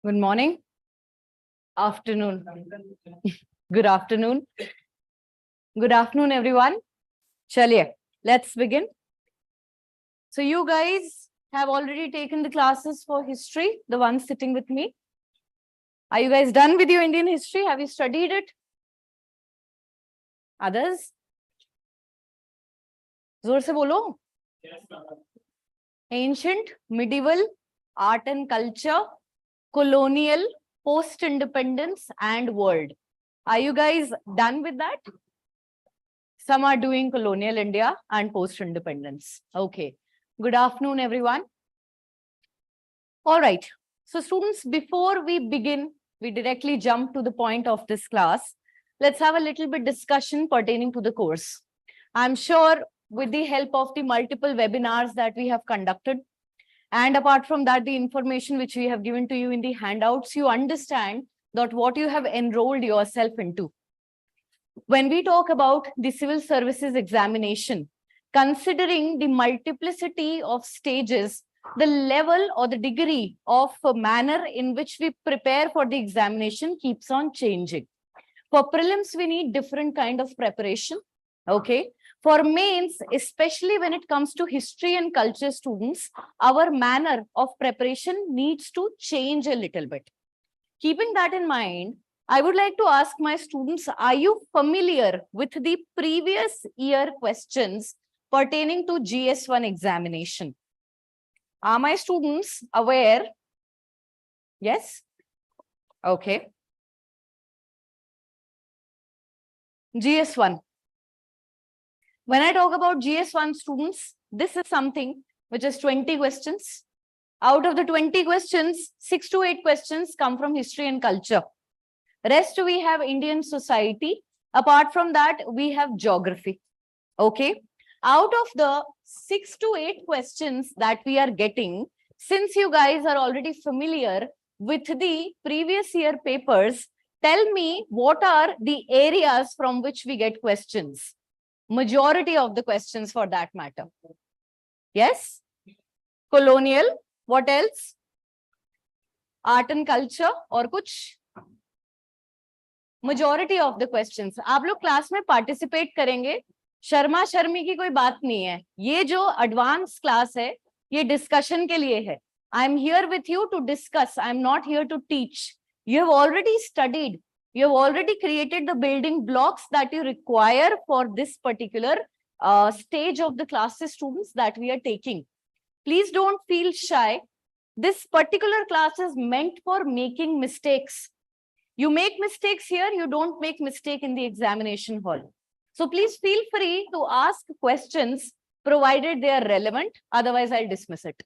Good morning. Afternoon. Good afternoon. Good afternoon, everyone. Chaliye, let's begin. So you guys have already taken the classes for history, the ones sitting with me. Are you guys done with your Indian history? Have you studied it? Others? Zor se bolo. Ancient, medieval, art and culture, colonial, post-independence, and world. Are you guys done with that? Some are doing colonial India and post-independence. Okay. Good afternoon, everyone. All right. So students, before we begin, we directly jump to the point of this class. Let's have a little bit discussion pertaining to the course. I'm sure with the help of the multiple webinars that we have conducted, and apart from that, the information which we have given to you in the handouts, you understand that what you have enrolled yourself into. When we talk about the civil services examination, considering the multiplicity of stages, the level or the degree of manner in which we prepare for the examination keeps on changing. For prelims, we need different kind of preparation. Okay. For mains, especially when it comes to history and culture students, our manner of preparation needs to change a little bit. Keeping that in mind, I would like to ask my students, are you familiar with the previous year questions pertaining to GS1 examination? Are my students aware? Yes? Okay. GS1. When I talk about GS1 students, this is something which is 20 questions. Out of the 20 questions, 6 to 8 questions come from history and culture. Rest we have Indian society. Apart from that, we have geography. Okay. Out of the 6 to 8 questions that we are getting, since you guys are already familiar with the previous year papers, tell me what are the areas from which we get questions. Majority of the questions for that matter. Yes? Colonial. What else? Art and culture or kuch? Majority of the questions. आप लोग class में participate करेंगे. शर्मा शर्मी की कोई बात नहीं है. ये जो advanced class है, ये discussion के लिए है. I am here with you to discuss. I am not here to teach. You have already studied. You have already created the building blocks that you require for this particular stage of the classes students that we are taking. Please don't feel shy. This particular class is meant for making mistakes. You make mistakes here, you don't make mistake in the examination hall. So please feel free to ask questions provided they are relevant. Otherwise, I'll dismiss it.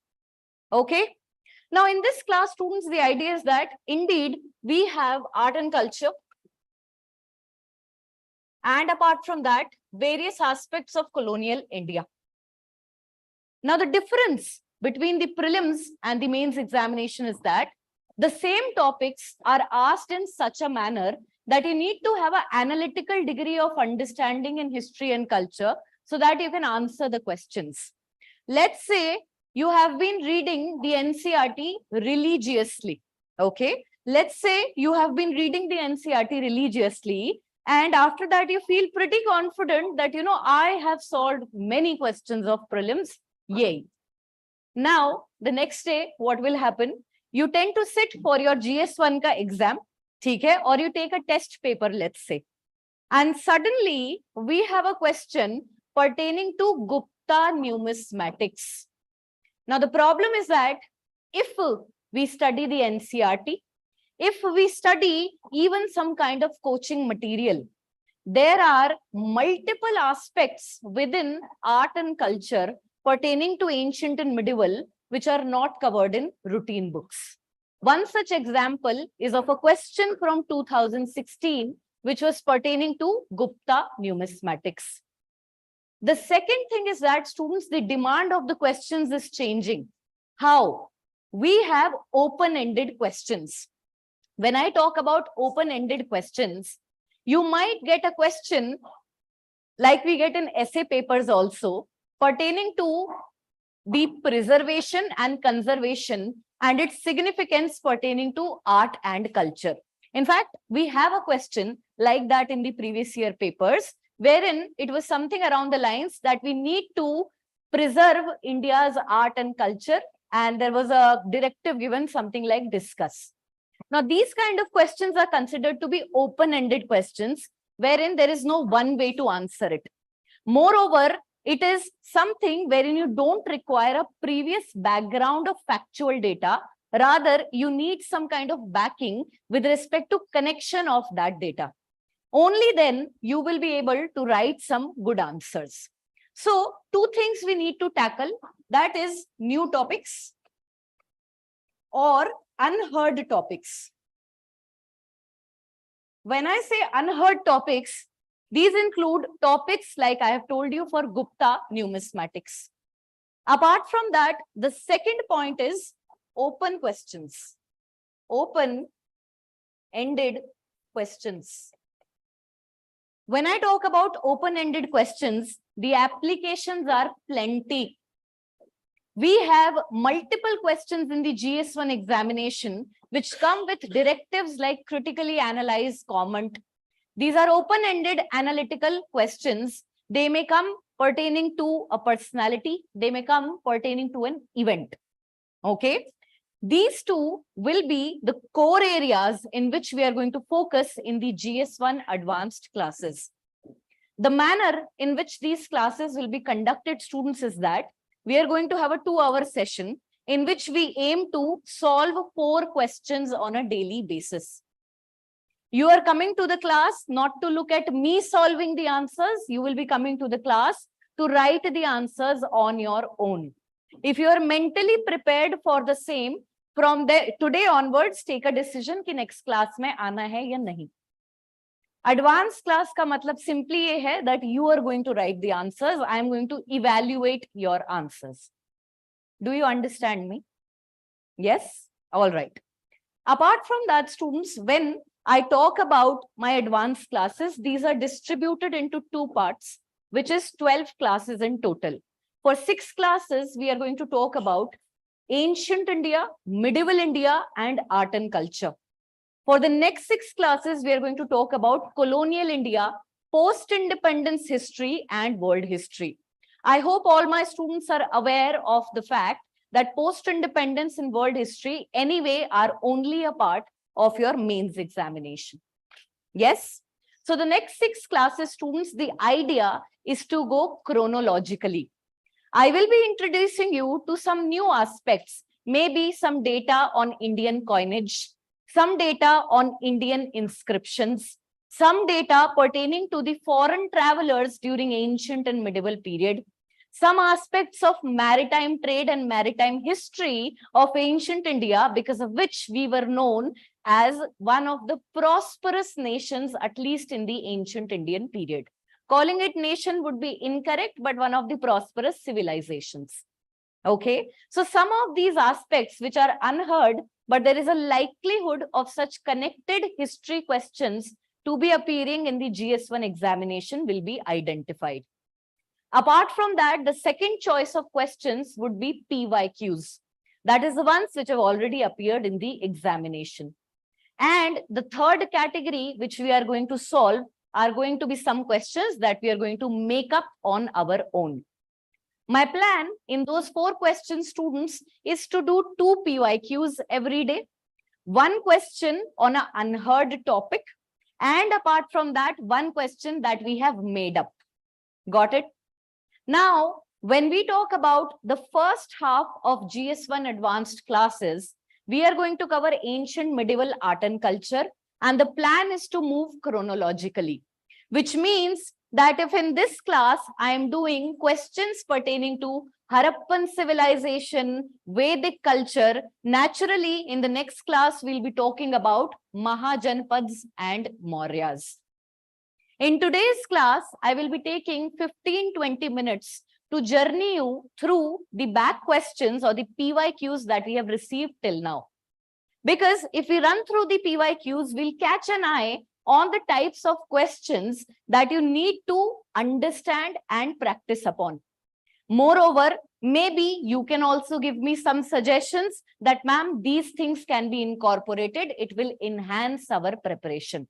Okay. Now, in this class, students, the idea is that indeed we have art and culture. And apart from that, various aspects of colonial India. Now, the difference between the prelims and the mains examination is that the same topics are asked in such a manner that you need to have an analytical degree of understanding in history and culture so that you can answer the questions. Let's say you have been reading the NCERT religiously. Okay. Let's say you have been reading the NCERT religiously, and after that you feel pretty confident that, I have solved many questions of prelims. Yay. Now, the next day, what will happen? You tend to sit for your GS1 ka exam, okay, or you take a test paper, let's say. And suddenly, we have a question pertaining to Gupta numismatics. Now, the problem is that if we study the NCERT, if we study even some kind of coaching material, there are multiple aspects within art and culture pertaining to ancient and medieval, which are not covered in routine books. One such example is of a question from 2016, which was pertaining to Gupta numismatics. The second thing is that students, the demand of the questions is changing. How? We have open-ended questions. When I talk about open-ended questions, you might get a question like we get in essay papers also pertaining to the preservation and conservation and its significance pertaining to art and culture. In fact, we have a question like that in the previous year papers, wherein it was something around the lines that we need to preserve India's art and culture, and there was a directive given something like discuss. Now, these kind of questions are considered to be open-ended questions, wherein there is no one way to answer it. Moreover, it is something wherein you don't require a previous background of factual data. Rather, you need some kind of backing with respect to connection of that data. Only then you will be able to write some good answers. So, two things we need to tackle, that is new topics or unheard topics. When I say unheard topics, these include topics like I have told you for Gupta numismatics. Apart from that, the second point is open questions, open-ended questions. When I talk about open-ended questions, the applications are plenty. We have multiple questions in the GS1 examination which come with directives like critically analyze, comment. These are open-ended analytical questions. They may come pertaining to a personality. They may come pertaining to an event. Okay. These two will be the core areas in which we are going to focus in the GS1 advanced classes. The manner in which these classes will be conducted, students, is that we are going to have a 2-hour session in which we aim to solve 4 questions on a daily basis. You are coming to the class not to look at me solving the answers. You will be coming to the class to write the answers on your own. If you are mentally prepared for the same, from today onwards, take a decision कि next class में आना है या नहीं. Advanced class का मतलब simply ये है that you are going to write the answers. I am going to evaluate your answers. Do you understand me? Yes? All right. Apart from that, students, when I talk about my advanced classes, these are distributed into 2 parts, which is 12 classes in total. For 6 classes, we are going to talk about ancient India, medieval India, and art and culture. For the next 6 classes, we are going to talk about colonial India, post-independence history, and world history. I hope all my students are aware of the fact that post-independence and world history anyway are only a part of your mains examination. Yes? So the next 6 classes, students, the idea is to go chronologically. I will be introducing you to some new aspects, maybe some data on Indian coinage, some data on Indian inscriptions, some data pertaining to the foreign travelers during ancient and medieval period, some aspects of maritime trade and maritime history of ancient India, because of which we were known as one of the prosperous nations, at least in the ancient Indian period. Calling it nation would be incorrect, but one of the prosperous civilizations. Okay, so some of these aspects which are unheard, but there is a likelihood of such connected history questions to be appearing in the GS1 examination will be identified. Apart from that, the second choice of questions would be PYQs. That is the ones which have already appeared in the examination. And the third category which we are going to solve are going to be some questions that we are going to make up on our own. My plan in those 4 questions, students, is to do 2 PYQs every day, 1 question on an unheard topic, and apart from that, 1 question that we have made up. Got it? Now, when we talk about the first half of GS1 advanced classes, we are going to cover ancient medieval art and culture, and the plan is to move chronologically, which means that if in this class I am doing questions pertaining to Harappan civilization, Vedic culture, naturally in the next class we'll be talking about Mahajanpads and Mauryas. In today's class, I will be taking 15-20 minutes to journey you through the back questions or the PYQs that we have received till now. Because if we run through the PYQs, we'll catch an eye on the types of questions that you need to understand and practice upon. Moreover, Maybe you can also give me some suggestions that, ma'am, these things can be incorporated. It will enhance our preparation.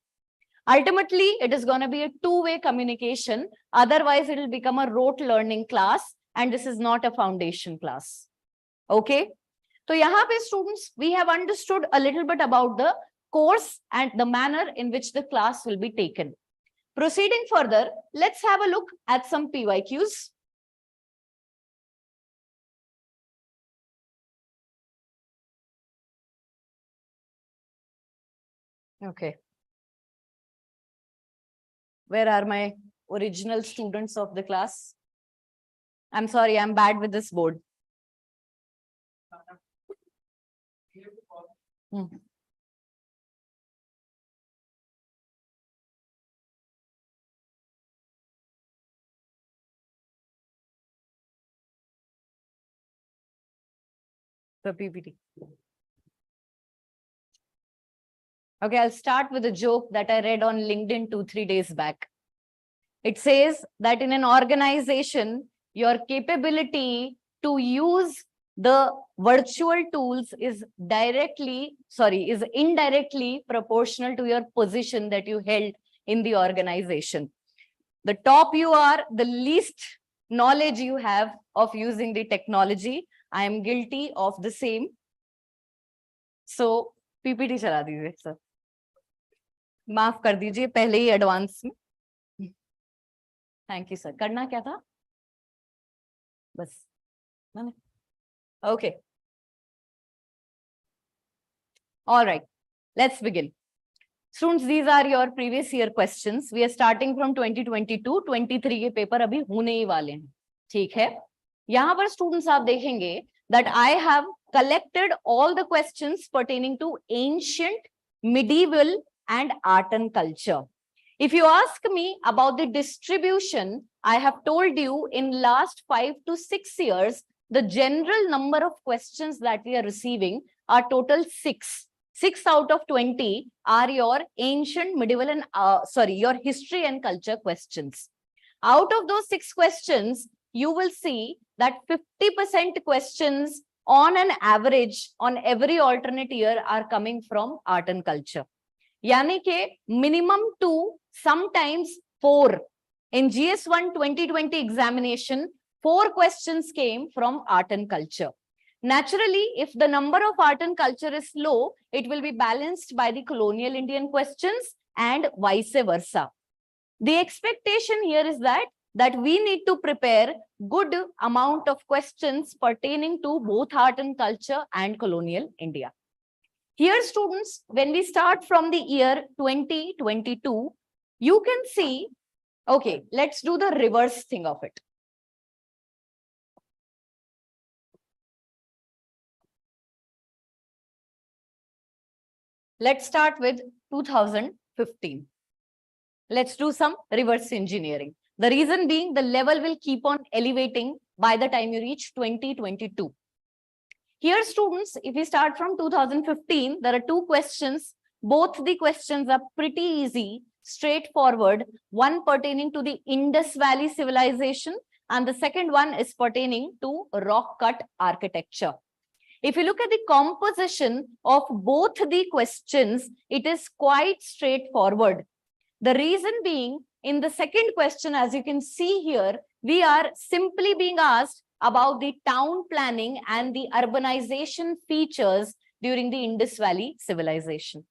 Ultimately, it is going to be a two-way communication. Otherwise, it will become a rote learning class, and this is not a foundation class. Okay. So, yahan pe students, we have understood a little bit about the course and the manner in which the class will be taken. Proceeding further, let's have a look at some PYQs. Okay. Where are my original students of the class? I'm sorry, I'm bad with this board. The PPT. Okay, I'll start with a joke that I read on LinkedIn 2-3 days back. It says that in an organization, your capability to use the virtual tools is indirectly proportional to your position that you held in the organization. The top you are, the least knowledge you have of using the technology. I am guilty of the same. So, PPT चला दीजिए sir. माफ कर दीजिए पहले ही advance में. Thank you sir. करना क्या था? बस. Okay. All right. Let's begin. Students, these are your previous year questions. We are starting from 2022. 23 के पेपर अभी होने ही वाले हैं. ठीक है. यहाँ पर students आप देखेंगे that I have collected all the questions pertaining to ancient, medieval, and art and culture. If you ask me about the distribution, I have told you in last 5 to 6 years, the general number of questions that we are receiving are total 6. 6 out of 20 are your ancient, medieval, and your history and culture questions. Out of those 6 questions, you will see that 50% questions on an average on every alternate year are coming from art and culture. Yani ke minimum 2, sometimes 4. In GS1 2020 examination, 4 questions came from art and culture. Naturally, if the number of art and culture is low, it will be balanced by the colonial Indian questions and vice versa. The expectation here is that we need to prepare good amount of questions pertaining to both art and culture and colonial India. Here, students, when we start from the year 2022, you can see, okay, let's do the reverse thing of it. Let's start with 2015. Let's do some reverse engineering. The reason being the level will keep on elevating by the time you reach 2022. Here, students, if we start from 2015, there are 2 questions. Both the questions are pretty easy, straightforward. One pertaining to the Indus Valley civilization, and the second one is pertaining to rock cut architecture. If you look at the composition of both the questions, it is quite straightforward. The reason being, in the second question, as you can see here, we are simply being asked about the town planning and the urbanization features during the Indus Valley civilization.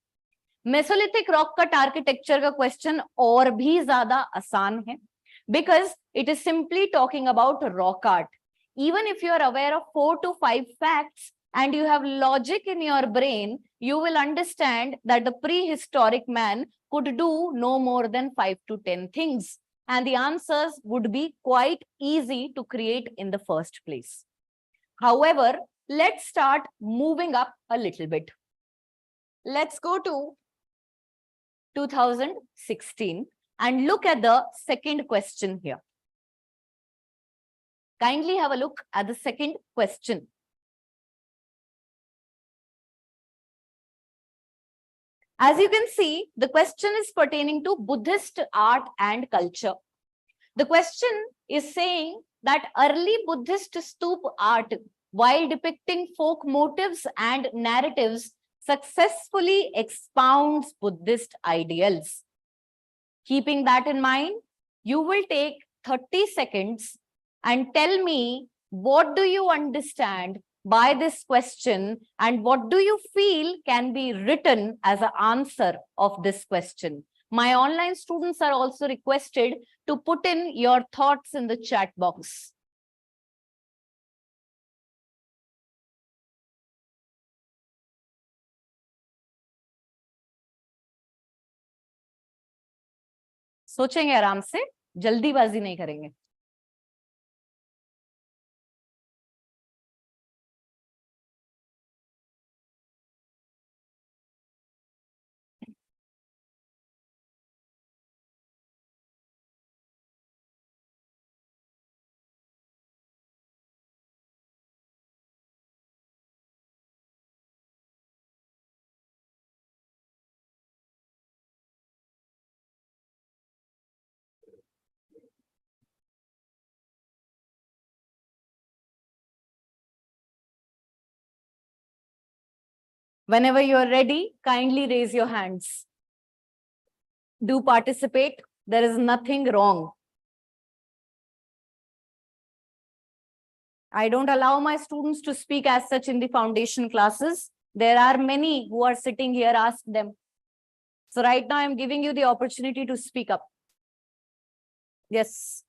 Mesolithic rock cut architecture का question और भी ज़्यादा आसान है, because it is simply talking about rock art. Even if you are aware of 4 to 5 facts and you have logic in your brain, you will understand that the prehistoric man could do no more than 5 to 10 things. And the answers would be quite easy to create in the first place. However, let's start moving up a little bit. Let's go to 2016 and look at the second question here. Kindly have a look at the second question. As you can see, the question is pertaining to Buddhist art and culture. The question is saying that early Buddhist stupa art, while depicting folk motives and narratives, successfully expounds Buddhist ideals. Keeping that in mind, you will take 30 seconds and tell me what do you understand by this question and what do you feel can be written as an answer of this question. My online students are also requested to put in your thoughts in the chat box. सोचेंगे आराम से, जल्दीबाजी नहीं करेंगे. Whenever you are ready, kindly raise your hands. Do participate. There is nothing wrong. I don't allow my students to speak as such in the foundation classes. There are many who are sitting here, ask them. So right now I'm giving you the opportunity to speak up. Yes.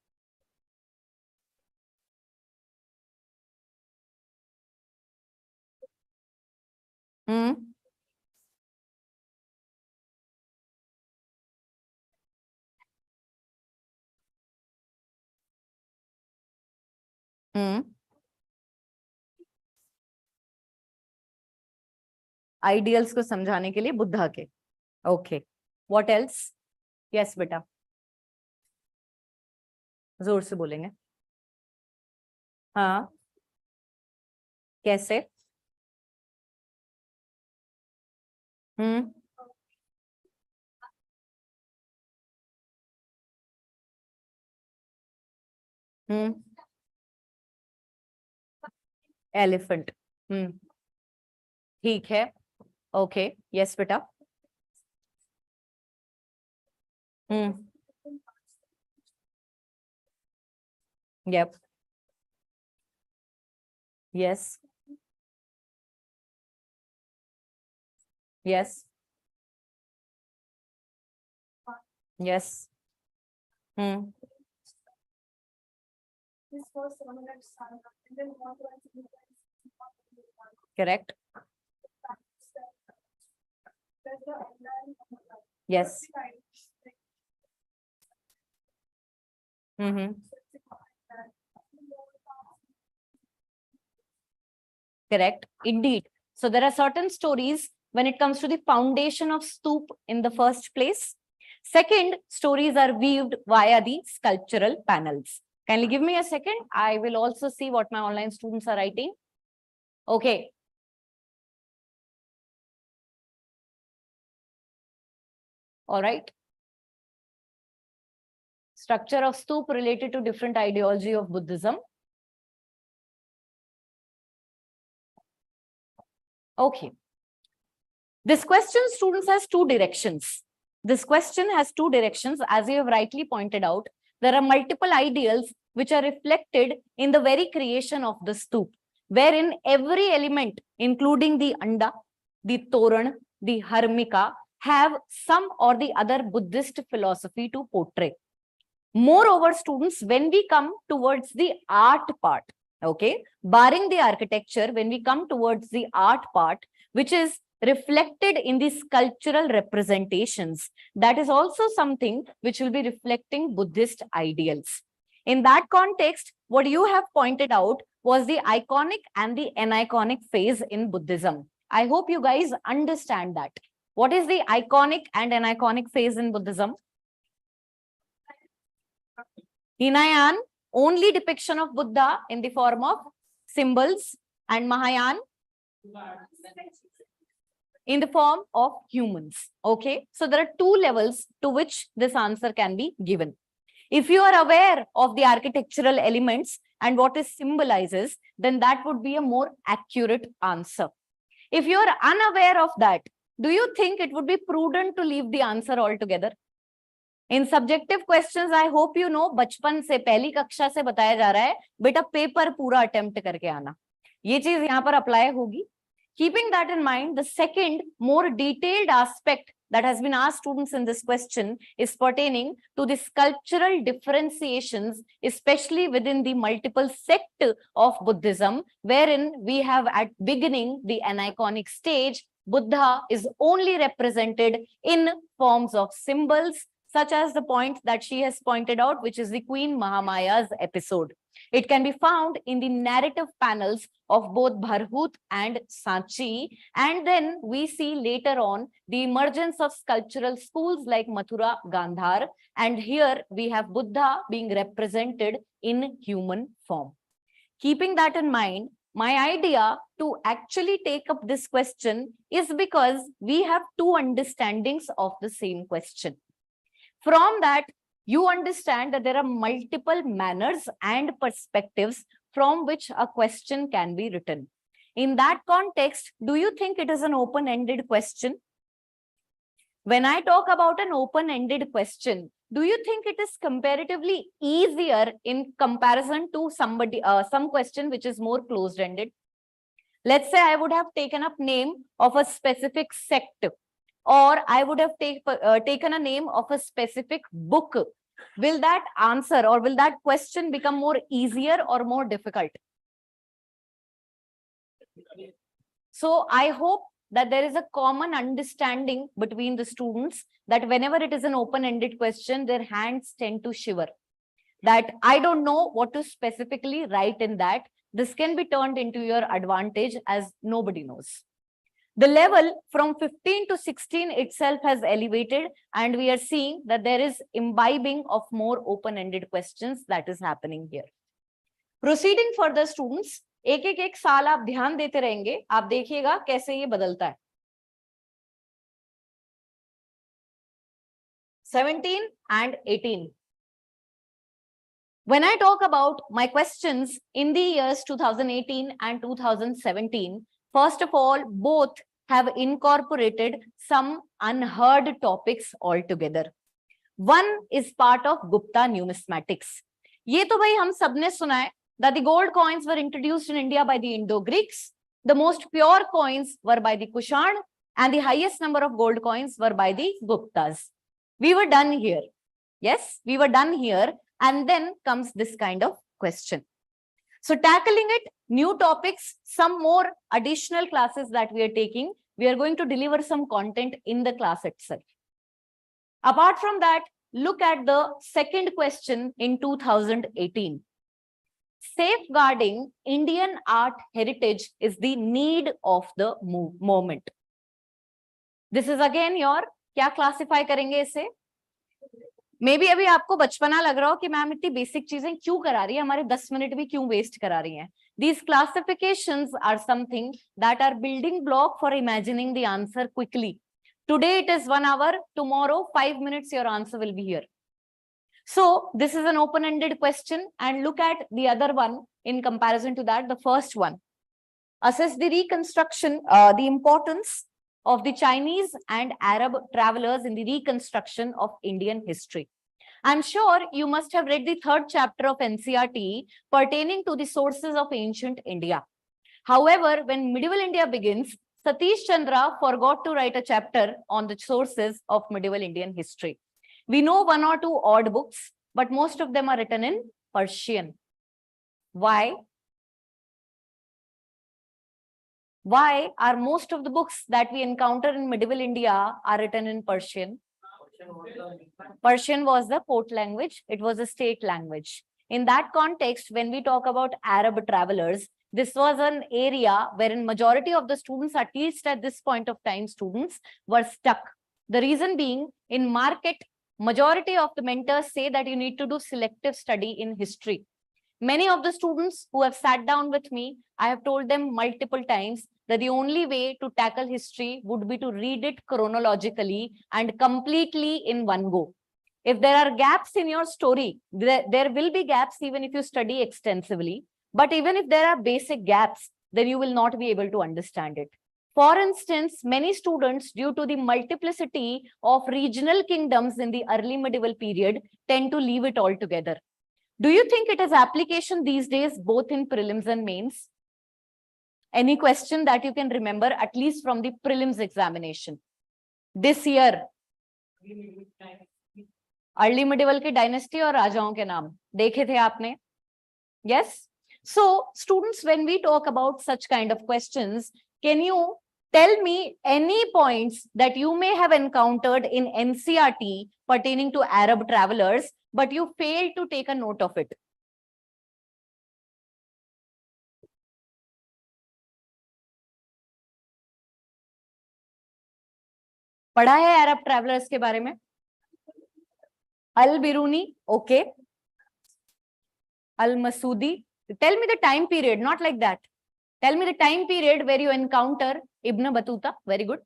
Hmm. Hmm. Ideals को समझाने के लिए बुद्धा के. Okay. What else? Yes, बेटा. जोर से बोलेंगे. हाँ. कैसे? हम्म. हम्म. एलिफेंट. हम्म. ठीक है. ओके. यस बेटा. हम्म. Yup. Yes. Yes. Yes. Hmm. Correct. Yes. Mm-hmm. Correct. Indeed. So there are certain stories when it comes to the foundation of stoop in the first place. Second, stories are weaved via the sculptural panels. Kindly give me a second. I will also see what my online students are writing. Okay. All right. Structure of stoop related to different ideology of Buddhism. Okay. This question, students, has two directions. This question has two directions. As you have rightly pointed out, there are multiple ideals which are reflected in the very creation of the stoop, wherein every element, including the anda, the toran, the harmika, have some or the other Buddhist philosophy to portray. Moreover, students, when we come towards the art part, okay, barring the architecture, when we come towards the art part, which is reflected in the sculptural representations, that is also something which will be reflecting Buddhist ideals. In that context, what you have pointed out was the iconic and the aniconic phase in Buddhism. I hope you guys understand that. What is the iconic and aniconic phase in Buddhism? Hinayan, only depiction of Buddha in the form of symbols, and Mahayan in the form of humans. Okay, so there are two levels to which this answer can be given. If you are aware of the architectural elements, and what it symbolizes, then that would be a more accurate answer. If you are unaware of that, do you think it would be prudent to leave the answer altogether? In subjective questions, I hope you know, बचपन से पहली कक्षा से बताया जा रहा है बेटा पेपर पूरा अटेम्प्ट करके आना. ये चीज यहाँ पर अप्लाई होगी. Keeping that in mind, the second more detailed aspect that has been asked students in this question is pertaining to the sculptural differentiations, especially within the multiple sect of Buddhism, wherein we have at beginning the aniconic stage, Buddha is only represented in forms of symbols, such as the point that she has pointed out, which is the Queen Mahamaya's episode. It can be found in the narrative panels of both Bharhut and Sanchi. And then we see later on the emergence of sculptural schools like Mathura, Gandhar. And here we have Buddha being represented in human form. Keeping that in mind, my idea to actually take up this question is because we have two understandings of the same question. From that, you understand that there are multiple manners and perspectives from which a question can be written. In that context, do you think it is an open-ended question? When I talk about an open-ended question, do you think it is comparatively easier in comparison to some question which is more closed-ended? Let's say I would have taken up name of a specific sect, or I would have taken a name of a specific book. Will that answer or will that question become more easier or more difficult? So I hope that there is a common understanding between the students that whenever it is an open-ended question, their hands tend to shiver. That I don't know what to specifically write in that. This can be turned into your advantage as nobody knows. The level from 15 to 16 itself has elevated, and we are seeing that there is imbibing of more open-ended questions that is happening here. Proceeding further, students, एक साल आप ध्यान देते रहेंगे, आप देखिएगा कैसे ये बदलता है. 17 and 18. When I talk about my questions in the years 2018 and 2017, first of all, both have incorporated some unheard topics altogether. One is part of Gupta numismatics. ये तो भाई हम सबने सुना है that the gold coins were introduced in India by the Indo-Greeks. The most pure coins were by the Kushan, and the highest number of gold coins were by the Guptas. We were done here. Yes, we were done here. And then comes this kind of question. So tackling it, new topics, some more additional classes that we are taking, we are going to deliver some content in the class itself. Apart from that, look at the second question in 2018. Safeguarding Indian art heritage is the need of the moment. This is again your, क्या classify करेंगे इसे? May be अभी आपको बचपना लग रहा हो कि मैम इतनी बेसिक चीजें क्यों करा रही है, हमारे 10 मिनट भी क्यों वेस्ट करा रही हैं. These classifications are something that are building block for imagining the answer quickly. Today it is 1 hour, tomorrow 5 minutes your answer will be here. So this is an open-ended question, and look at the other one in comparison to that, the first one. Assess the reconstruction, the importance of the Chinese and Arab travelers in the reconstruction of Indian history. I'm sure you must have read the 3rd chapter of NCERT pertaining to the sources of ancient India. However, when medieval India begins, Satish Chandra forgot to write a chapter on the sources of medieval Indian history. We know 1 or 2 odd books, but most of them are written in Persian. Why? Why are most of the books that we encounter in medieval India are written in Persian? Persian was the court language. It was a state language. In that context, when we talk about Arab travelers, this was an area wherein majority of the students, at least at this point of time, students were stuck. The reason being, in market, majority of the mentors say that you need to do selective study in history. Many of the students who have sat down with me, I have told them multiple times that the only way to tackle history would be to read it chronologically and completely in one go. If there are gaps in your story, there will be gaps even if you study extensively. But even if there are basic gaps, then you will not be able to understand it. For instance, many students, due to the multiplicity of regional kingdoms in the early medieval period, tend to leave it altogether. Do you think it has application these days, both in prelims and mains? Any question that you can remember, at least from the prelims examination? This year, early medieval की dynasty और राजाओं के नाम देखे थे आपने? Yes. So, students, when we talk about such kind of questions, can you tell me any points that you may have encountered in NCERT pertaining to Arab travelers, but you failed to take a note of it? पढ़ा है अरब travellers के बारे में? अल Biruni, okay. Al Masudi. Tell me the time period, not like that. Tell me the time period where you encounter Ibn Battuta. Very good.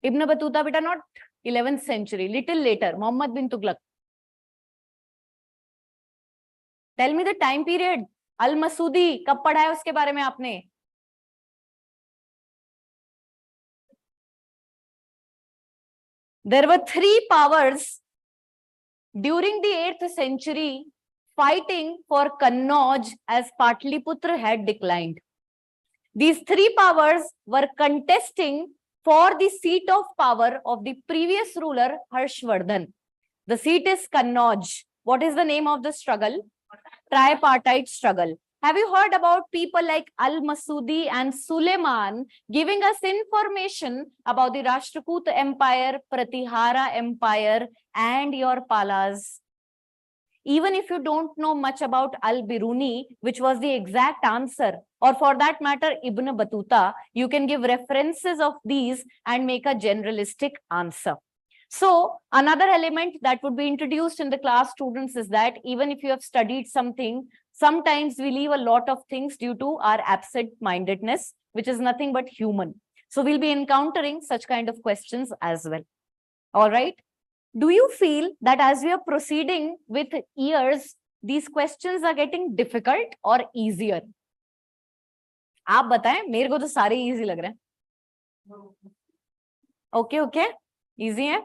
Ibn Battuta, beta, not 11th century, little later. Muhammad bin Tughlaq. Tell me the time period. Al Masudi, कब पढ़ा है उसके बारे में आपने? There were three powers during the 8th century fighting for Kannauj as Patliputra had declined. These three powers were contesting for the seat of power of the previous ruler Harshvardhan. The seat is Kannauj. What is the name of the struggle? Tripartite struggle. Have you heard about people like Al-Masudi and Suleiman giving us information about the Rashtrakuta Empire, Pratihara Empire, and your Palas? Even if you don't know much about Al-Biruni, which was the exact answer, or for that matter, Ibn Battuta, you can give references of these and make a generalistic answer. So, another element that would be introduced in the class, students, is that even if you have studied something, sometimes we leave a lot of things due to our absent-mindedness, which is nothing but human. So, we'll be encountering such kind of questions as well. All right. Do you feel that as we are proceeding with years, these questions are getting difficult or easier? आप बताएं, मेरे को तो सारे easy लग रहे हैं. Okay, okay. Easy है?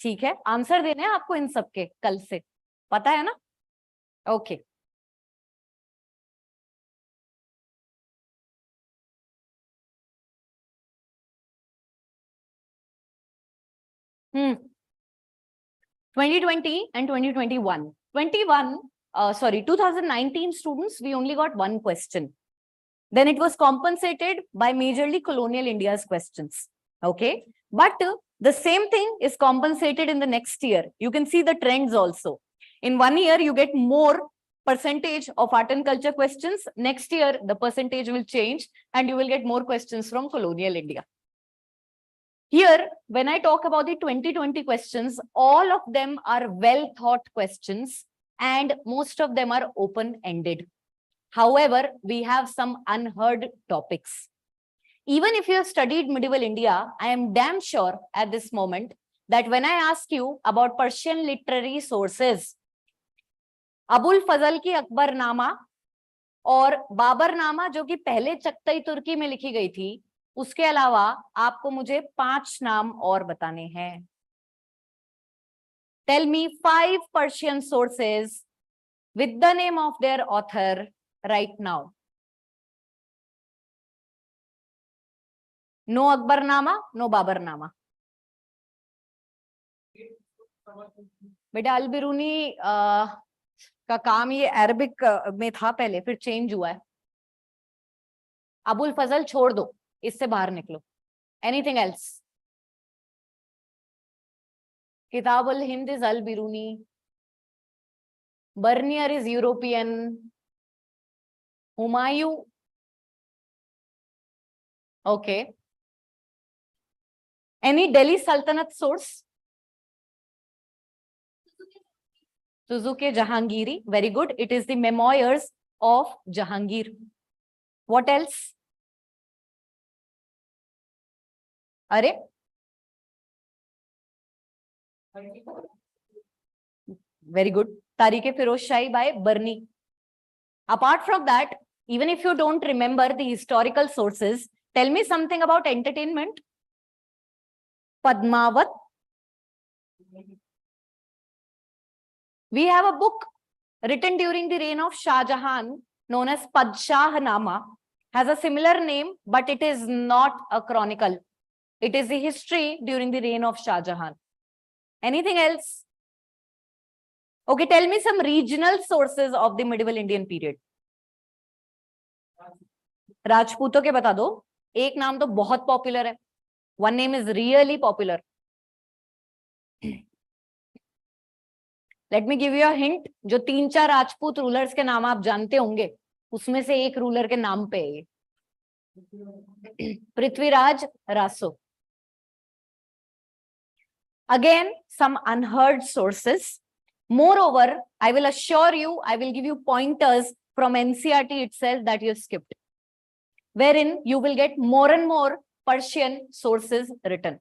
ठीक है. आंसर देने हैं आपको इन सबके कल से. पता है ना? Okay. Hmm. 2020 and 2021. 2019 students, we only got one question. Then it was compensated by majorly colonial India's questions. Okay. But the same thing is compensated in the next year. You can see the trends also. In 1 year, you get more percentage of art and culture questions. Next year, the percentage will change and you will get more questions from colonial India. Here, when I talk about the 2020 questions, all of them are well thought questions and most of them are open-ended. However, we have some unheard topics. Even if you have studied medieval India, I am damn sure at this moment that when I ask you about Persian literary sources, Abul फजल की अकबरनामा और बाबरनामा जो कि पहले चगताई तुर्की में लिखी गई थी, उसके अलावा आपको मुझे 5 नाम और बताने हैं. Tell me 5 Persian sources with the name of their author right now. No Akbarnama, no Babarnama. बेटा अल-बिरूनी का काम ये अरबिक में था पहले, फिर चेंज हुआ है. अबुल फजल छोड़ दो, इससे बाहर निकलो. Anything else? Kitab al-Hind is al-Biruni. Bernier is European. Humayun. Okay. Any Delhi Sultanate source? Suzuki Jahangiri. Very good. It is the memoirs of Jahangir. What else? अरे Very good. Tariq-e-Firoz Shahi by Barni. Apart from that, even if you don't remember the historical sources, tell me something about entertainment. Padmavat. We have a book written during the reign of Shah Jahan known as Padshahnama. Has a similar name, but it is not a chronicle. It is the history during the reign of Shah Jahan. Anything else? Okay, tell me some regional sources of the medieval Indian period. राजपूतों के बता दो. एक नाम तो बहुत popular है. One name is really popular. Let me give you a hint. जो 3-4 राजपूत रूलर्स के नाम आप जानते होंगे, उसमें से एक रूलर के नाम पे है ये. Prithviraj Raso. Again, some unheard sources. Moreover, I will assure you, I will give you pointers from NCERT itself that you skipped, wherein you will get more and more Persian sources written.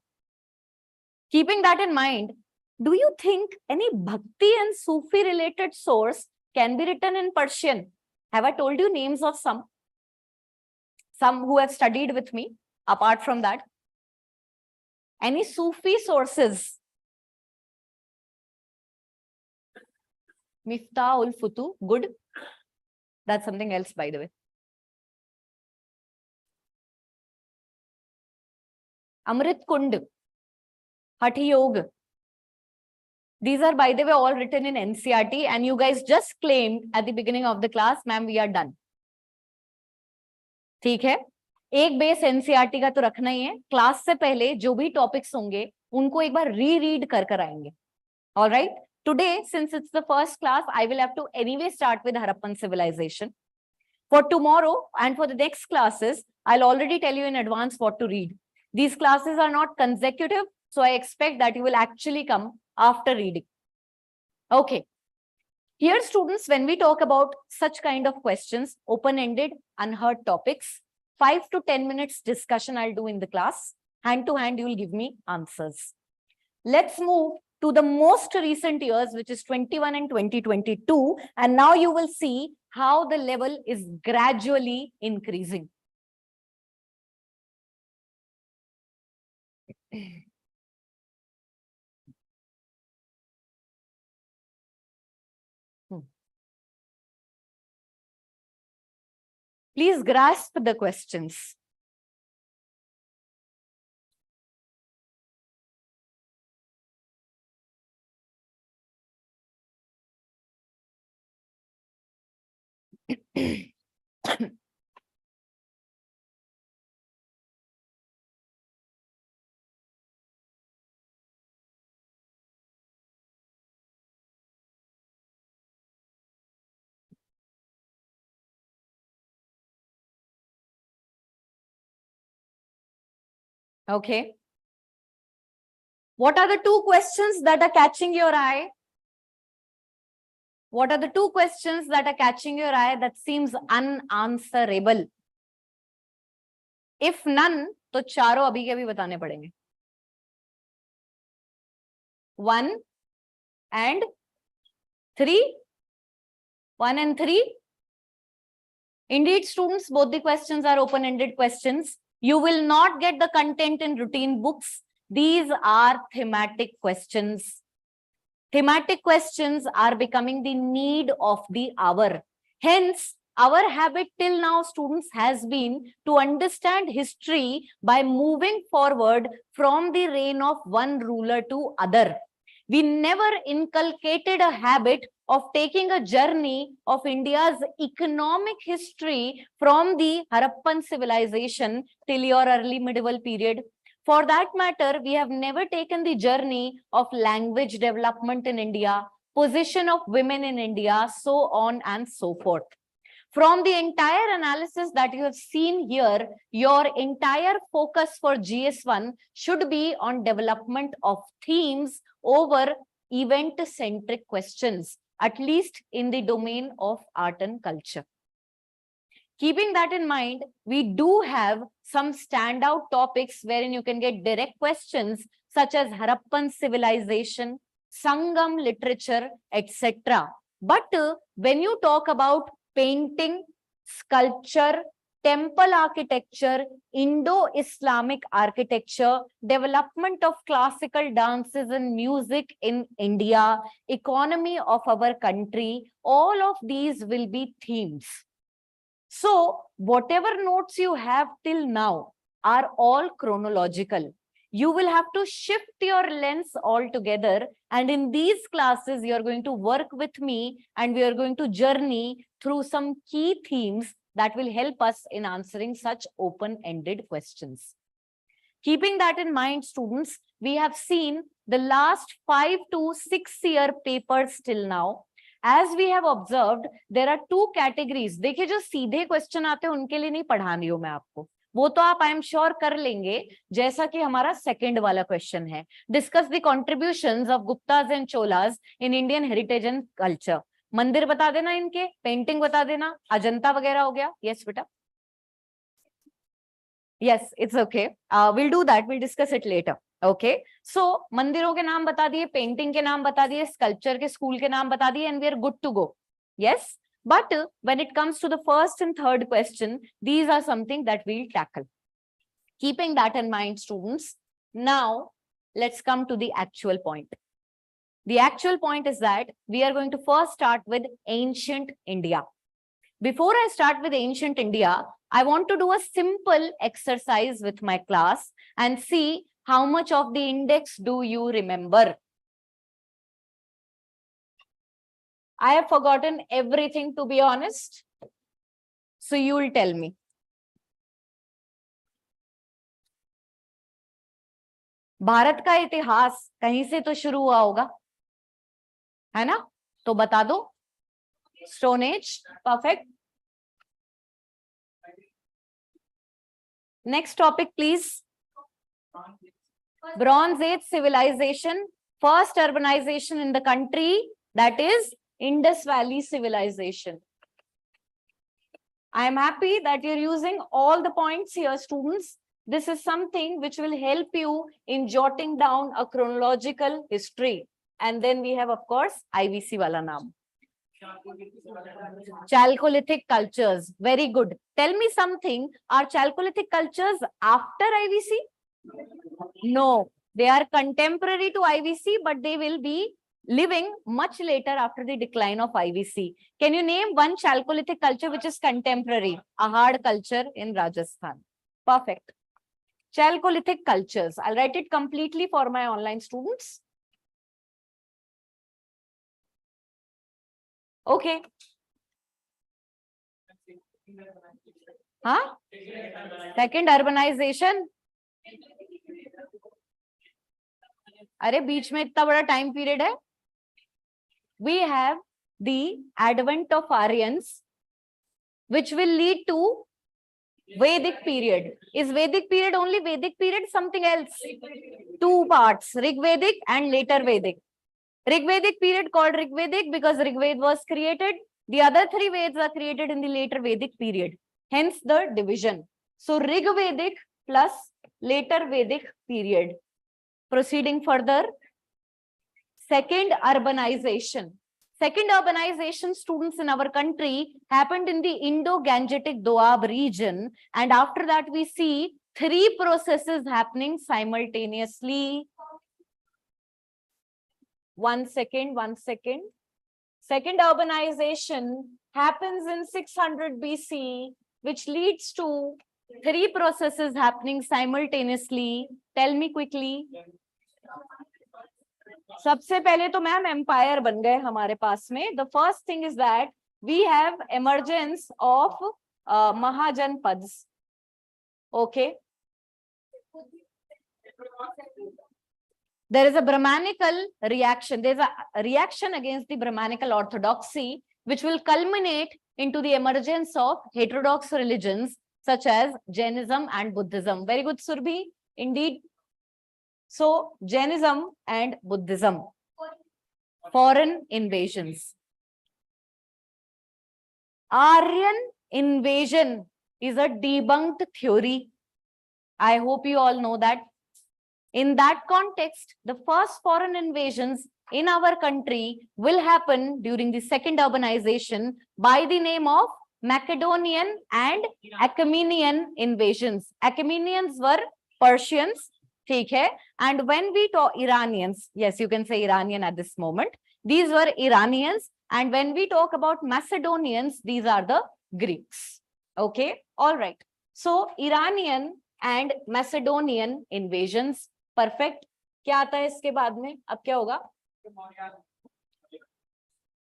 Keeping that in mind, do you think any Bhakti and Sufi related source can be written in Persian? Have I told you names of some? Some who have studied with me, apart from that. Any Sufi sources? Miftah ul Futu, good. That's something else, by the way. Amrit Kund, Hatha Yoga. These are, by the way, all written in NCERT, and you guys just claimed at the beginning of the class, ma'am, we are done. ठीक है? एक base NCERT का तो रखना ही है. Class से पहले जो भी टॉपिक्स होंगे उनको एक बार रीड कर आएंगे. All right? Today, since it's the first class, I will have to anyway start with Harappan civilization. For tomorrow and for the next classes, I'll already tell you in advance what to read. These classes are not consecutive, so I expect that you will actually come after reading. Okay. Here, students, when we talk about such kind of questions, open-ended, unheard topics, 5 to 10 minutes discussion I'll do in the class. Hand to hand, you will give me answers. Let's move to the most recent years, which is 21 and 2022. And now you will see how the level is gradually increasing. Please grasp the questions. Okay. What are the two questions that are catching your eye? What are the two questions that are catching your eye that seems unanswerable? If none, तो चारों अभी के अभी बताने पड़ेंगे. 1 and 3. 1 and 3. Indeed, students, both the questions are open-ended questions. You will not get the content in routine books. These are thematic questions. Thematic questions are becoming the need of the hour. Hence, our habit till now, students, has been to understand history by moving forward from the reign of one ruler to other. We never inculcated a habit of taking a journey of India's economic history from the Harappan civilization till your early medieval period. For that matter, we have never taken the journey of language development in India, position of women in India, so on and so forth. From the entire analysis that you have seen here, your entire focus for GS1 should be on development of themes over event-centric questions, at least in the domain of art and culture. Keeping that in mind, we do have some standout topics wherein you can get direct questions such as Harappan civilization, Sangam literature, etc. But when you talk about painting, sculpture, temple architecture, Indo-Islamic architecture, development of classical dances and music in India, economy of our country, all of these will be themes. So whatever notes you have till now are all chronological. You will have to shift your lens altogether, and in these classes you are going to work with me and we are going to journey through some key themes that will help us in answering such open-ended questions. Keeping that in mind, students, we have seen the last 5 to 6 year papers till now. As we have observed, there are two categories. देखिए जो सीधे question आते हैं उनके लिए नहीं पढ़ा रही हूं मैं आपको, वो तो आप आई एम श्योर कर लेंगे, जैसा कि हमारा सेकंड वाला क्वेश्चन है, discuss the contributions of Gupta's and Cholas in Indian heritage and culture. मंदिर बता देना, इनके पेंटिंग बता देना, अजंता वगैरह हो गया. यस बेटा, yes it's okay, will do that, will discuss it later. Okay, so मंदिरों के नाम बता दिए, पेंटिंग के नाम बता दिए, स्कल्पचर के स्कूल के नाम बता दिए, and we are good to go. Yes, but when it comes to the first and third question, these are something that we'll tackle. Keeping that in mind, students, now let's come to the actual point. The actual point is that we are going to first start with ancient India. Before I start with ancient India, I want to do a simple exercise with my class and see how much of the index do you remember. I have forgotten everything, to be honest. So you will tell me. Bharat का इतिहास कहीं से तो शुरू हुआ होगा, है ना? तो बता दो. Stone Age, perfect. Next topic, please. Bronze Age civilization, first urbanization in the country, that is Indus Valley civilization. I am happy that you're using all the points here, students. This is something which will help you in jotting down a chronological history. And then we have, of course, IVC wala naam. Chalcolithic cultures, very good. Tell me something, are Chalcolithic cultures after IVC? No, they are contemporary to IVC, but they will be living much later after the decline of IVC. Can you name one Chalcolithic culture which is contemporary? Ahad culture in Rajasthan. Perfect. Chalcolithic cultures. I'll write it completely for my online students. Okay. Huh? Second urbanization. अरे बीच में इतना बड़ा time period है. We have the advent of Aryans, which will lead to Vedic period. Is Vedic period only Vedic period? Something else? Two parts, Rig Vedic and later Vedic. Rig Vedic period called Rig Vedic because Rig Ved was created. The other three Veds are created in the later Vedic period. Hence the division. So Rig Vedic plus later Vedic period. Proceeding further. Second urbanization. Second urbanization, students, in our country happened in the Indo-Gangetic Doab region. And after that, we see three processes happening simultaneously. One second. Second urbanization happens in 600 BC, which leads to three processes happening simultaneously. Tell me quickly. सबसे पहले तो ma'am empire बन गए हमारे पास में. The first thing is that we have emergence of Mahajanpads. Okay. There is a Brahmanical reaction. There is a reaction against the Brahmanical orthodoxy, which will culminate into the emergence of heterodox religions such as Jainism and Buddhism. Very good, Surbhi. Indeed. So, Jainism and Buddhism. Foreign invasions. Aryan invasion is a debunked theory. I hope you all know that. In that context, the first foreign invasions in our country will happen during the second urbanization by the name of Macedonian and Achaemenian invasions. Achaemenians were Persians, ठीक है? And when we talk Iranians, yes, you can say Iranian at this moment. These were Iranians. And when we talk about Macedonians, these are the Greeks. Okay, all right. So Iranian and Macedonian invasions. Perfect. क्या आता है इसके बाद में? अब क्या होगा?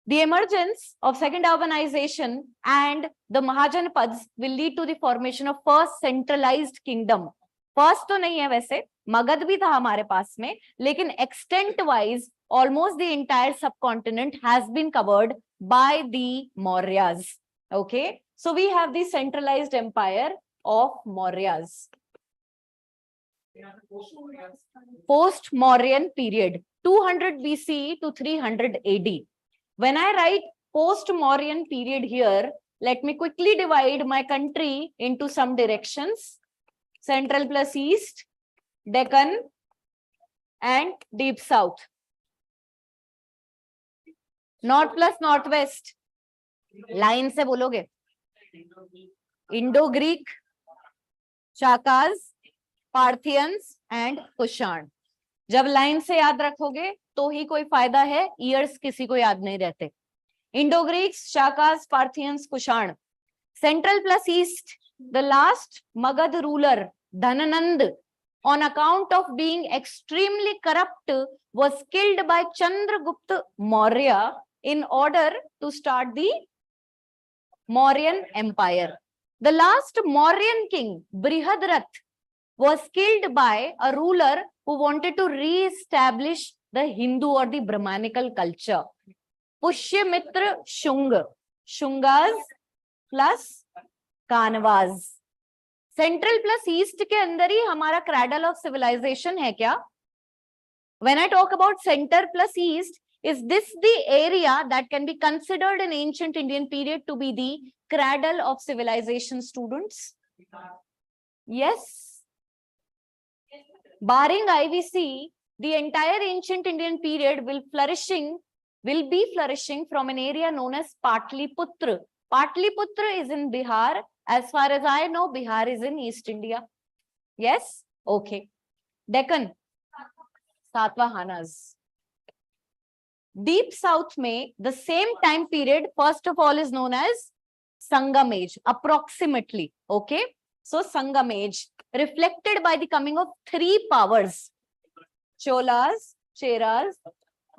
The emergence of second urbanization and the Mahajanapads will lead to the formation of first centralized kingdom. First तो नहीं है वैसे, मगध भी था हमारे पास में, लेकिन extent wise almost the entire subcontinent has been covered by the Mauryas. Okay, so we have the centralized empire of Mauryas. Post-Mauryan period, 200 BCE to 300 AD. When I write post-Mauryan period here, let me quickly divide my country into some directions. Central plus East, Deccan, and Deep South. North plus Northwest. Line से बोलोगे. Indo-Greek, Shakas, Parthians and Kushan. जब line से याद रखोगे तो ही कोई फायदा है, ईयर्स किसी को याद नहीं रहते. Indo Greeks, Shakas, Parthians, Kushan. Central plus east, the last Magadh ruler Dhananand, on account of being extremely corrupt, was killed by Chandragupta Maurya in order to start the Mauryan Empire. The last Mauryan king, Brihadrat, was killed by a ruler who wanted to re-establish the Hindu or the Brahmanical culture. Pushyamitra Shunga. Shungas plus Kanvas. Central plus East के अंदर ही हमारा cradle of civilization है क्या? When I talk about center plus East, is this the area that can be considered in ancient Indian period to be the cradle of civilization, students? Yes. Barring IVC, the entire ancient Indian period will be flourishing from an area known as Patliputra. Patliputra is in Bihar. As far as I know, Bihar is in East India. Yes? Okay. Deccan, Satavahanas. Deep South में, the same time period, first of all, is known as Sangam Age, approximately. Okay? So, Sangam Age, reflected by the coming of three powers: Cholas, Cheras,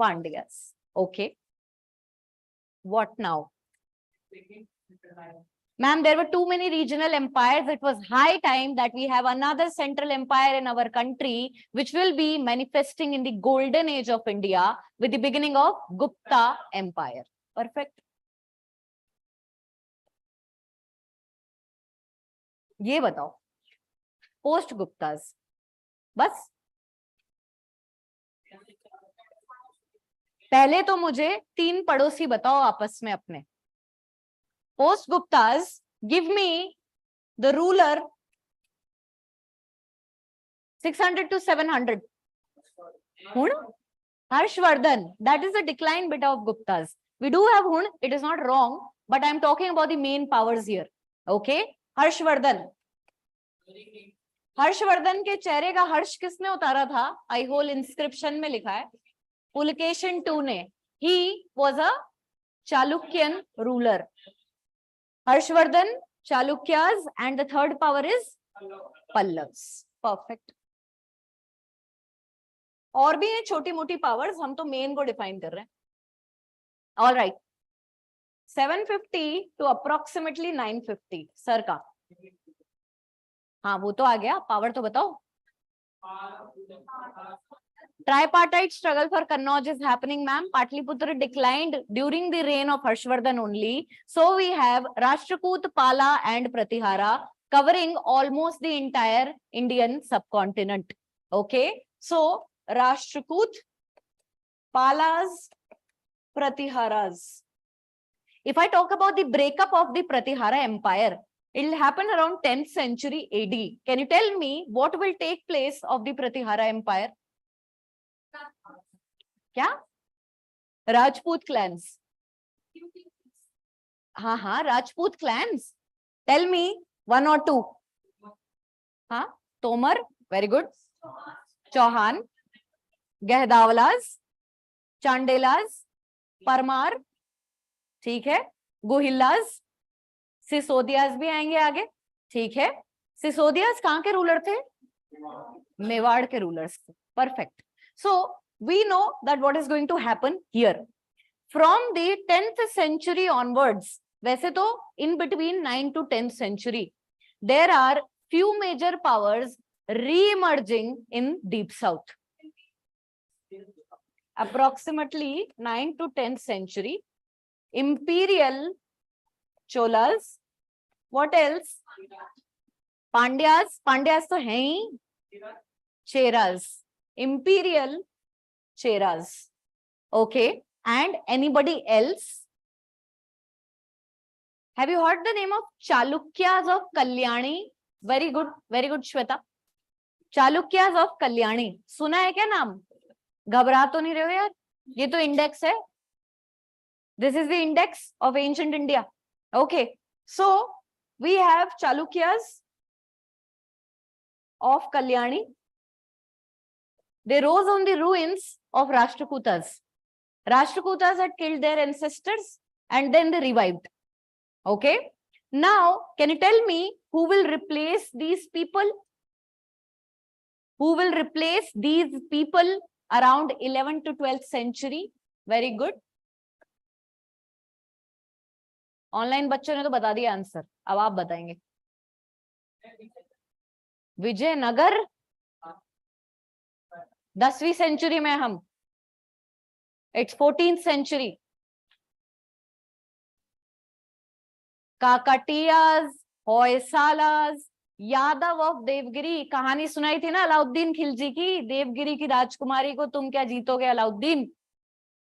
Pandyas. Okay. What now? Ma'am, there were too many regional empires. It was high time that we have another central empire in our country, which will be manifesting in the golden age of India with the beginning of Gupta Empire. Perfect. ये बताओ, post Guptas, बस पहले तो मुझे तीन पड़ोसी बताओ आपस में अपने. Post Guptas, give me the ruler 600 to 700. Hun? Harshvardhan. That is the decline bit of Guptas. We do have Hun. It is not wrong, but I am talking about the main powers here. Okay? Harshvardhan. Harshvardhan के चेहरे का हर्ष किसने उतारा था? आई whole inscription में लिखा है Pulakeshin II ने. He was a Chalukyan ruler. Harshvardhan, Chalukyas, and the third power is Pallavs. Perfect. और भी है छोटी मोटी पावर्स, हम तो मेन को डिफाइन कर रहे हैं. All right. 750 to approximately 950. Sir का हाँ वो तो आ गया, पावर तो बताओ. Tripartite struggle for Kannauj is happening, ma'am. Patliputra declined during the reign of Harshvardhan only. So we have Rashtrakoot, Pala and Pratihara covering almost the entire Indian subcontinent. Okay. So Rashtrakoot, Palas, Pratiharas. If I talk about the breakup of the Pratihara Empire, it will happen around 10th century AD. Can you tell me what will take place of the Pratihara Empire? क्या? Rajput clans. हाँ, Rajput clans. Tell me one or two. हाँ, Tomar, very good. Chauhan, Gehdawalas, Chandelas, Parmar, ठीक है. Gohillas, सिसोदियास भी आएंगे आगे, ठीक है. सिसोदियास कहाँ के रूलर थे? मेवाड़ के रूलर्स थे. Perfect. So we know that what is going to happen here. From the 10th century onwards, वैसे तो in between 9th to 10th century, there are few major powers re-emerging in Deep South. Approximately 9th to 10th century, Imperial Cholas, what else? Pandyas, Pandyas तो हैं ही. Cheras, Imperial Cheras. Okay. And anybody else? Have you heard the name of Chalukyas of Kalyani? Very good, Shweta. Chalukyas of Kalyani. सुना है क्या नाम? घबरा तो नहीं रहे हो यार? ये तो इंडेक्स है. This is the index of ancient India. Okay. So we have Chalukyas of Kalyani. They rose on the ruins of Rashtrakutas. Rashtrakutas had killed their ancestors and then they revived. Okay. Now, can you tell me who will replace these people? Who will replace these people around 11th to 12th century? Very good. Online बच्चों ने तो बता दिया answer. अब आप बताएंगे. विजयनगर. 10वीं century में हम. It's 14th century. Kakatiyas, Hoysalas, Yadav of Devgiri. कहानी सुनाई थी ना अलाउद्दीन खिलजी की. देवगिरी की राजकुमारी को तुम क्या जीतोगे अलाउद्दीन.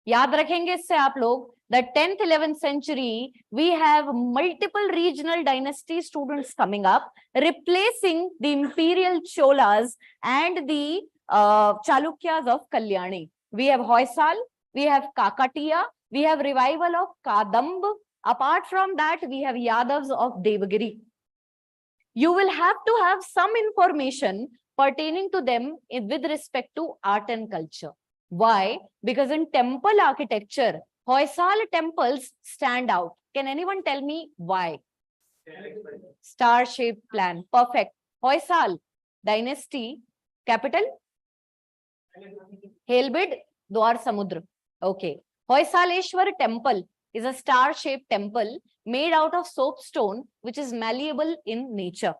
याद रखेंगे इससे आप लोग. The 10th 11th century, we have multiple regional dynasty students coming up, replacing the imperial Cholas and the Chalukyas of Kalyani. We have Hoysal. We have Kakatiya, we have revival of Kadamba. Apart from that, we have Yadavs of Devagiri. You will have to have some information pertaining to them with respect to art and culture. Why? Because in temple architecture, Hoysal temples stand out. Can anyone tell me why? Star-shaped plan. Perfect. Hoysal, dynasty, capital? Helbid, Dwar Samudra. Okay. Hoysaleshwar temple is a star-shaped temple made out of soapstone, which is malleable in nature.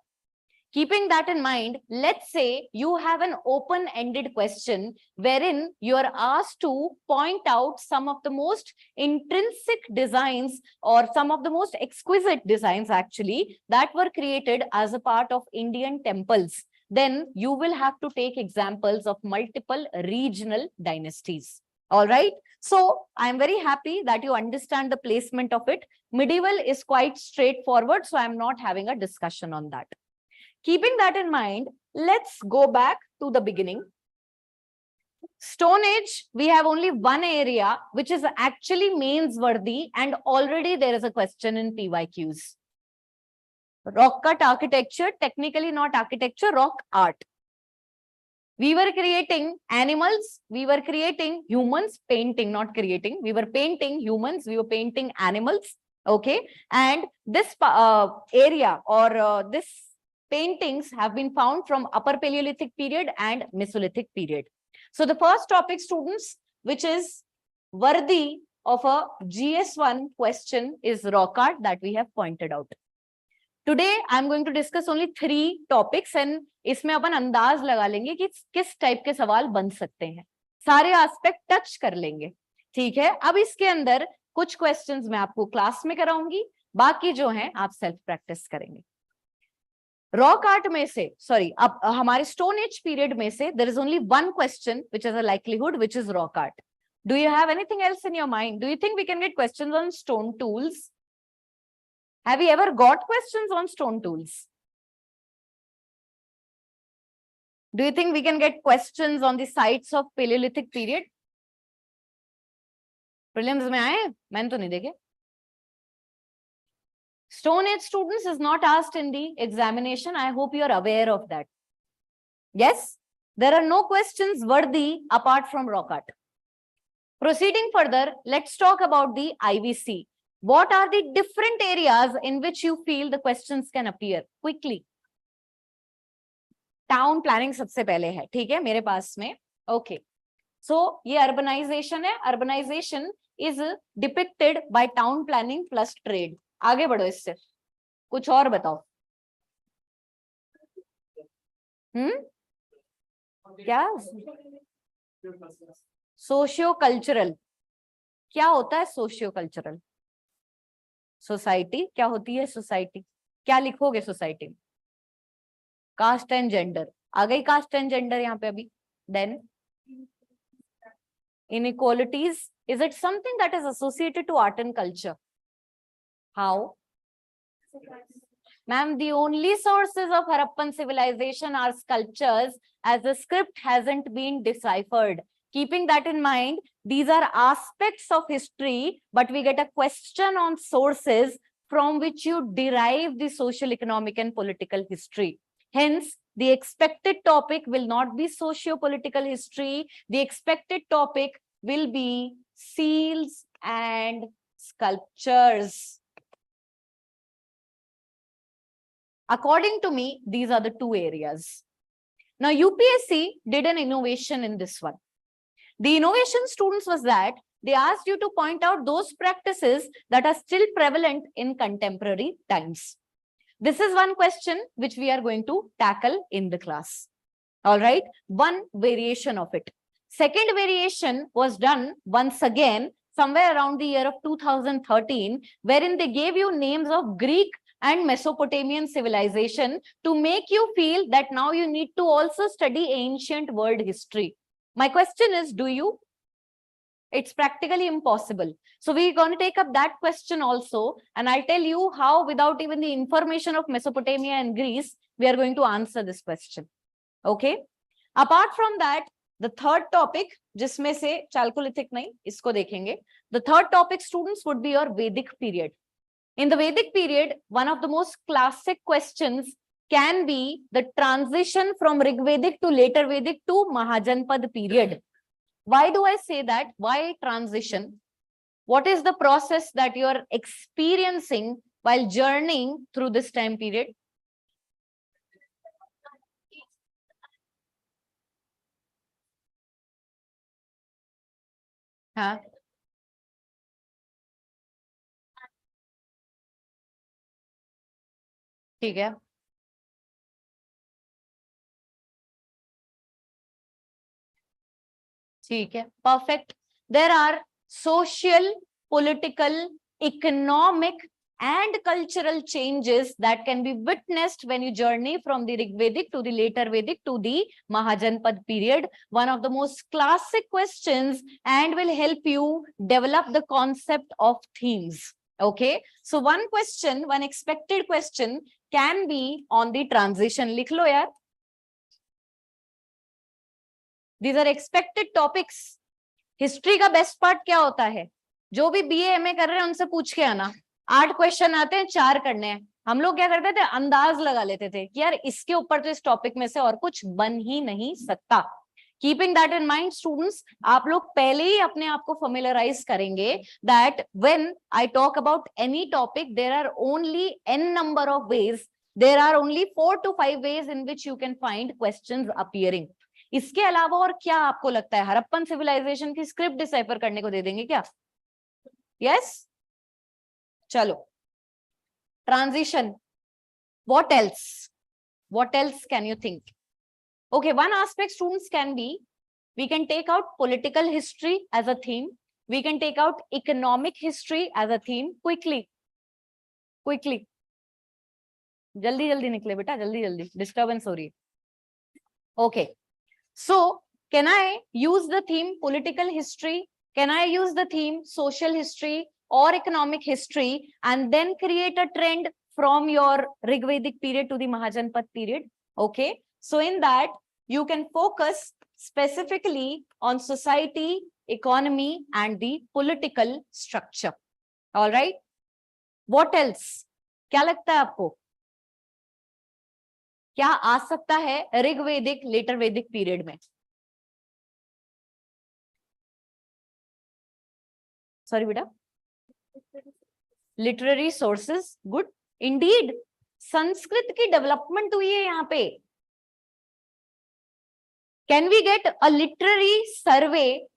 Keeping that in mind, let's say you have an open-ended question wherein you are asked to point out some of the most intrinsic designs or some of the most exquisite designs actually that were created as a part of Indian temples. Then you will have to take examples of multiple regional dynasties. All right. So I'm very happy that you understand the placement of it. Medieval is quite straightforward, so I'm not having a discussion on that. Keeping that in mind, let's go back to the beginning. Stone Age, we have only one area which is actually mains worthy, and already there is a question in PYQs. Rock cut architecture, technically not architecture, rock art. We were creating animals, we were creating humans, painting, not creating. We were painting humans, we were painting animals. Okay. And this area or this paintings have been found from Upper Paleolithic period and Mesolithic period. So the first topic, students, which is worthy of a GS1 question is rock art that we have pointed out. Today, I am going to discuss only 3 topics and इसमें अपन अंदाज लगा लेंगे कि किस type के सवाल बन सकते हैं. सारे एस्पेक्ट टच कर लेंगे. ठीक है. अब इसके अंदर कुछ क्वेश्चंस मैं आपको क्लास में कराऊंगी, बाकी जो हैं आप सेल्फ प्रैक्टिस करेंगे. रॉक आर्ट में से अब हमारे स्टोन एज पीरियड में से there is only one question which is a likelihood which is rock art. Do you have anything else in your mind? Do you think we can get questions on stone tools? Have you ever got questions on stone tools? Do you think we can get questions on the sites of Paleolithic period? Prelims में आए? मैंने तो नहीं देखे. Stone Age students is not asked in the examination. I hope you are aware of that. Yes, there are no questions worthy apart from rock art. Proceeding further, let's talk about the IVC. What are the different areas in which you feel the questions can appear? Quickly. Town planning सबसे पहले है, ठीक है मेरे पास में. Okay. So ये urbanization है. Urbanization is depicted by town planning plus trade. आगे बढ़ो इससे. कुछ और बताओ. क्या? Socio cultural. क्या होता है सोशियो कल्चरल? सोसाइटी. क्या होती है सोसाइटी? क्या लिखोगे सोसाइटी में? Cast and gender. आ गई कास्ट एंड जेंडर यहाँ पे अभी. Then inequalities. Is it something that is associated to art and culture? How? Ma'am, the only sources of Harappan civilization are sculptures, as the script hasn't been deciphered. Keeping that in mind, these are aspects of history, but we get a question on sources from which you derive the social, economic, and political history. Hence, the expected topic will not be socio-political history. The expected topic will be seals and sculptures. According to me, these are the two areas. Now, UPSC did an innovation in this one. The innovation, students, was that they asked you to point out those practices that are still prevalent in contemporary times. This is one question which we are going to tackle in the class. All right, one variation of it. Second variation was done once again somewhere around the year of 2013, wherein they gave you names of Greek and Mesopotamian civilization to make you feel that now you need to also study ancient world history. My question is, do you? It's practically impossible. So we're going to take up that question also, and I'll tell you how, without even the information of Mesopotamia and Greece, we are going to answer this question. Okay. Apart from that, the third topic, जिसमें से chalcolithic नहीं, इसको देखेंगे. The third topic, students, would be your Vedic period. In the Vedic period, one of the most classic questions can be the transition from Rigvedic to later Vedic to Mahajanpad period. Why do I say that? Why transition? What is the process that you are experiencing while journeying through this time period? हाँ, ठीक है. ठीक है, perfect. There are social, political, economic, and cultural changes that can be witnessed when you journey from the Rigvedic to the later Vedic to the Mahajanpad period. One of the most classic questions, and will help you develop the concept of themes. Okay, so one question, one expected question can be on the transition. लिख लो यार. These are expected topics. History का best part क्या होता है? जो भी BA MA कर रहे हैं उनसे पूछ के आना. 8 क्वेश्चन आते हैं, 4 करने हैं. हम लोग क्या करते थे? अंदाज लगा लेते थे कि यार इसके ऊपर तो इस टॉपिक में से और कुछ बन ही नहीं सकता. Keeping that in mind, students, आप लोग पहले ही अपने आप को फेमिलियराइज करेंगे that when I talk about any topic, there are only n number of ways, there are only 4 to 5 ways in which you can find questions appearing. इसके अलावा और क्या आपको लगता है? हड़प्पन सिविलाइजेशन की स्क्रिप्ट डिसाइफर करने को दे देंगे क्या? यस, चलो. Transition, what else can you think? Okay, one aspect, students, can be, we can take out political history as a theme, we can take out economic history as a theme. Quickly जल्दी निकले बेटा, जल्दी, disturbance हो रही है. Okay. So, can I use the theme political history? Can I use the theme social history or economic history and then create a trend from your Rigvedic period to the Mahajanpad period? Okay. So, in that, you can focus specifically on society, economy and the political structure. All right. What else? क्या लगता है आपको? क्या आ सकता है Rigvedic later Vedic period में? Sorry बेटा, literary sources. Good indeed. Sanskrit की डेवलपमेंट हुई है यहाँ पे. Can we get a literary survey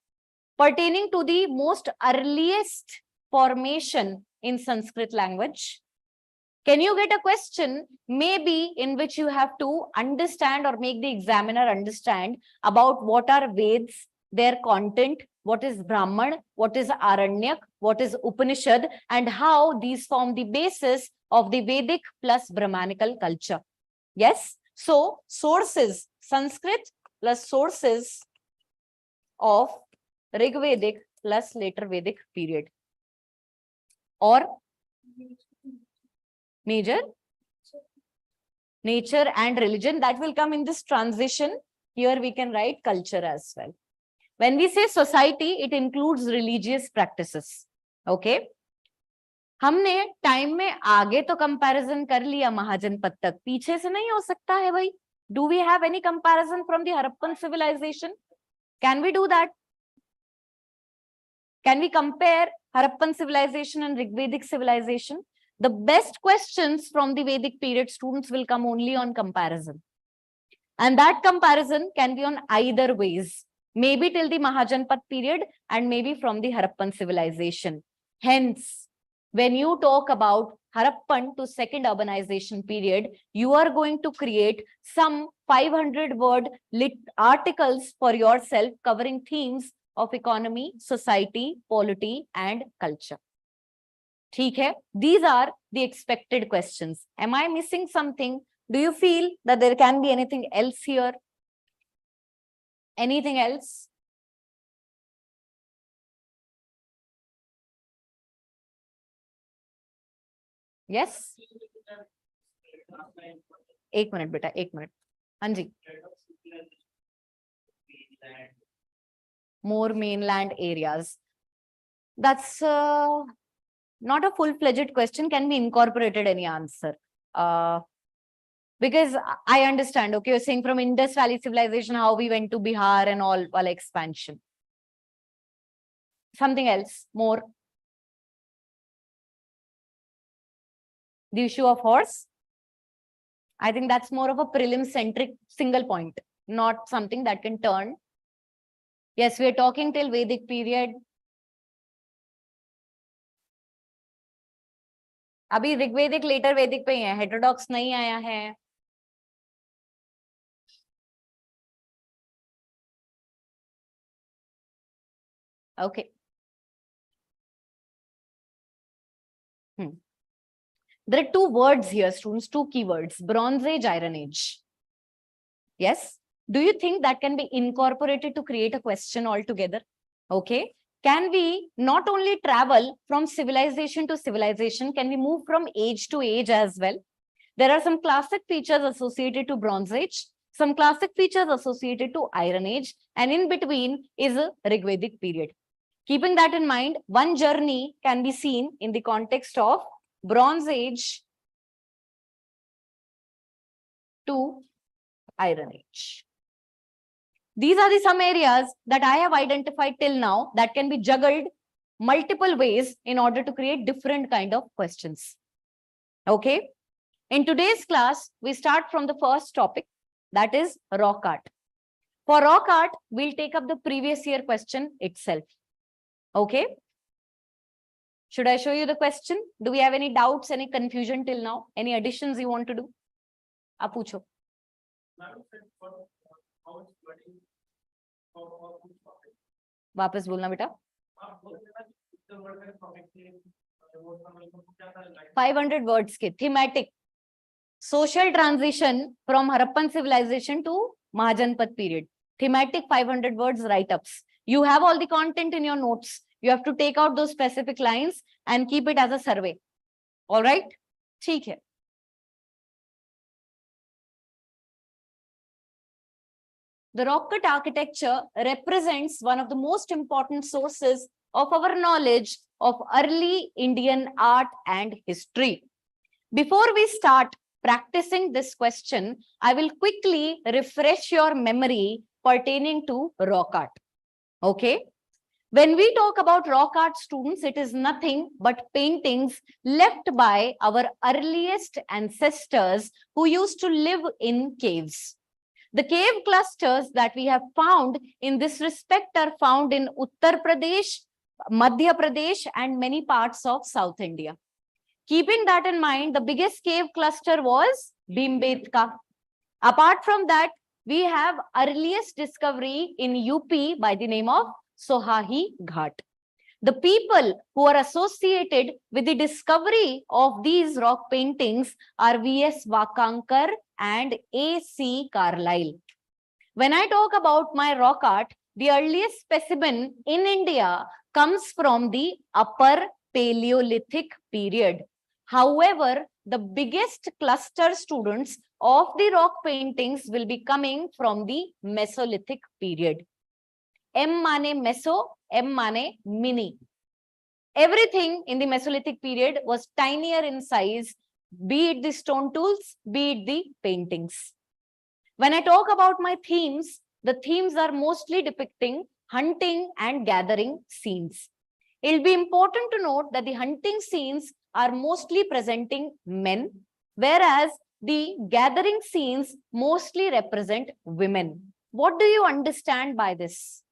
pertaining to the most earliest formation in Sanskrit language? Can you get a question maybe in which you have to understand or make the examiner understand about what are Veds, their content, what is Brahman, what is Aranyak, what is Upanishad, and how these form the basis of the Vedic plus Brahmanical culture? Yes. So sources, Sanskrit plus sources of Rigvedic plus later Vedic period. Or major nature and religion, that will come in this transition. Here we can write culture as well. When we say society, it includes religious practices. Okay. हमने time में आगे तो comparison कर लिया महाजनपद तक, पीछे से नहीं हो सकता है भाई. Do we have any comparison from the Harappan civilization? Can we do that? Can we compare Harappan civilization and Rigvedic civilization? The best questions from the Vedic period, students, will come only on comparison. And that comparison can be on either ways. Maybe till the Mahajanpat period and maybe from the Harappan civilization. Hence, when you talk about Harappan to second urbanization period, you are going to create some 500-word articles for yourself covering themes of economy, society, polity, and culture. ठीक है? These are the expected questions. Am I missing something? Do you feel that there can be anything else here? Anything else? Yes? एक minute बेटा, एक minute. हाँ जी. More mainland areas. That's not a full-fledged question. Can be incorporated any answer. Because I understand, okay, you're saying from Indus Valley civilization, how we went to Bihar and all expansion. Something else, more. The issue of horse. I think that's more of a prelim-centric single point, not something that can turn. Yes, we are talking till Vedic period. अभी ऋग्वेदिक later वैदिक पे ही है, heterodox नहीं आया है. Okay. There are two words here, students, two keywords: Bronze Age, Iron Age. Yes. Do you think that can be incorporated to create a question altogether? Okay. Can we not only travel from civilization to civilization, can we move from age to age as well? There are some classic features associated to Bronze Age, some classic features associated to Iron Age, and in between is a Rigvedic period. Keeping that in mind, one journey can be seen in the context of Bronze Age to Iron Age. These are the some areas that I have identified till now that can be juggled multiple ways in order to create different kind of questions. Okay. In today's class, we start from the first topic, that is rock art. For rock art, we'll take up the previous year question itself. Okay. Should I show you the question? Do we have any doubts, any confusion till now? Any additions you want to do? आप पूछो. वापस बोलना बेटा. 500 words के thematic social transition from Harappan civilization to Mahajanpat period. Thematic 500 words write-ups. You have all the content in your notes. You have to take out those specific lines and keep it as a survey. All right? ठीक है. the rock cut architecture represents one of the most important sources of our knowledge of early Indian art and history. Before we start practicing this question, I will quickly refresh your memory pertaining to rock art. Okay? When we talk about rock art, students, it is nothing but paintings left by our earliest ancestors who used to live in caves. The cave clusters that we have found in this respect are found in Uttar Pradesh, Madhya Pradesh, and many parts of South India. Keeping that in mind, the biggest cave cluster was Bhimbetka. Apart from that, we have earliest discovery in UP by the name of Sohahi Ghat. The people who are associated with the discovery of these rock paintings are V.S. Vakankar and A.C. Carlyle. When I talk about my rock art, the earliest specimen in India comes from the Upper Paleolithic period. However, the biggest cluster, students, of the rock paintings will be coming from the Mesolithic period. M mane meso, M mane mini. Everything in the Mesolithic period was tinier in size, be it the stone tools, be it the paintings. When I talk about my themes, the themes are mostly depicting hunting and gathering scenes. It'll be important to note that the hunting scenes are mostly presenting men, whereas the gathering scenes mostly represent women. What do you understand by this?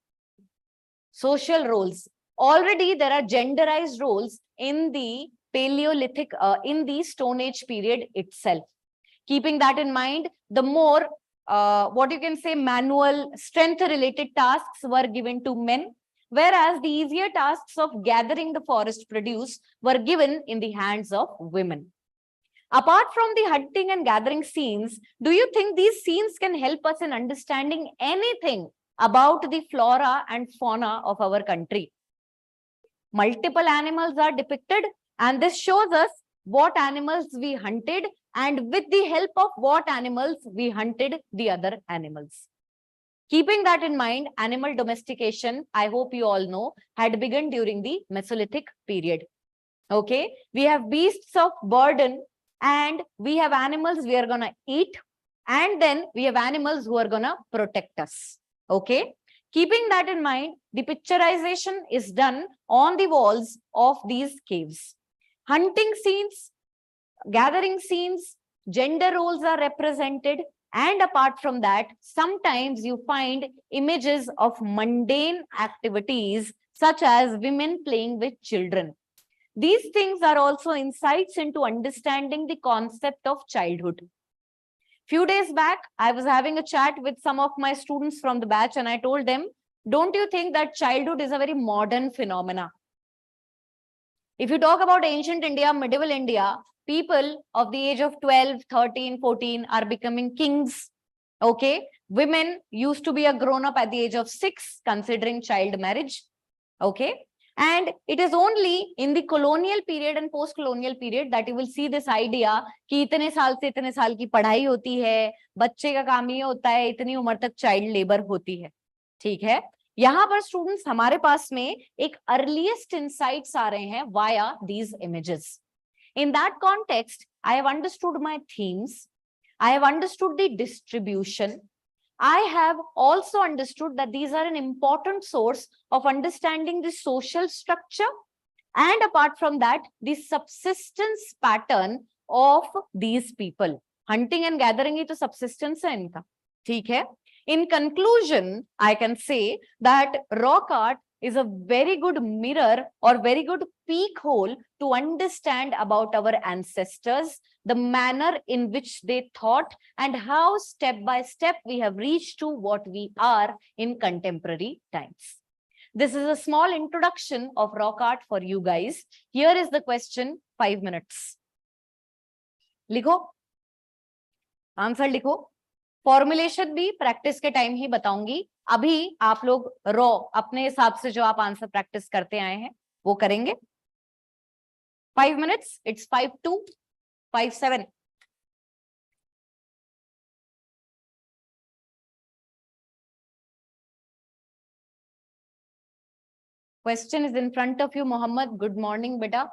Social roles. Already there are genderized roles in the Paleolithic, in the Stone Age period itself. Keeping that in mind, the more, what you can say, manual strength-related tasks were given to men, whereas the easier tasks of gathering the forest produce were given in the hands of women. Apart from the hunting and gathering scenes, do you think these scenes can help us in understanding anything about the flora and fauna of our country? Multiple animals are depicted, and this shows us what animals we hunted and with the help of what animals we hunted the other animals. Keeping that in mind, animal domestication, I hope you all know, had begun during the Mesolithic period. Okay, we have beasts of burden and we have animals we are going to eat, and then we have animals who are going to protect us. Okay, keeping that in mind, the picturization is done on the walls of these caves. Hunting scenes, gathering scenes, gender roles are represented, and apart from that, sometimes you find images of mundane activities such as women playing with children. These things are also insights into understanding the concept of childhood. Few days back, I was having a chat with some of my students from the batch, and I told them, don't you think that childhood is a very modern phenomena? If you talk about ancient India, medieval India, people of the age of 12, 13, 14 are becoming kings. Okay, women used to be a grown-up at the age of 6, considering child marriage. Okay, and it is only in the colonial period and post-colonial period that you will see this idea कि इतने साल से इतने साल की पढ़ाई होती है, बच्चे का काम ये होता है, इतनी उम्र तक चाइल्ड लेबर होती है. ठीक है, यहाँ पर स्टूडेंट्स हमारे पास में एक अर्लीस्ट इंसाइट्स आ रहे हैं via these images. In that context, I have understood my themes. I have understood the distribution. I have also understood that these are an important source of understanding the social structure, and apart from that, the subsistence pattern of these people. Hunting and gathering ही तो subsistence है इनका, ठीक है? In conclusion, I can say that rock art is a very good mirror or very good peek hole to understand about our ancestors, the manner in which they thought, and how step by step we have reached to what we are in contemporary times. This is a small introduction of rock art for you guys. Here is the question, 5 minutes. लिखो, answer लिखो. Formulation भी practice के time ही बताऊंगी. अभी आप लोग raw अपने हिसाब से जो आप आंसर प्रैक्टिस करते आए हैं वो करेंगे. 5 minutes. It's 5:57. Question is in front of you, Mohammed. Good morning, beta.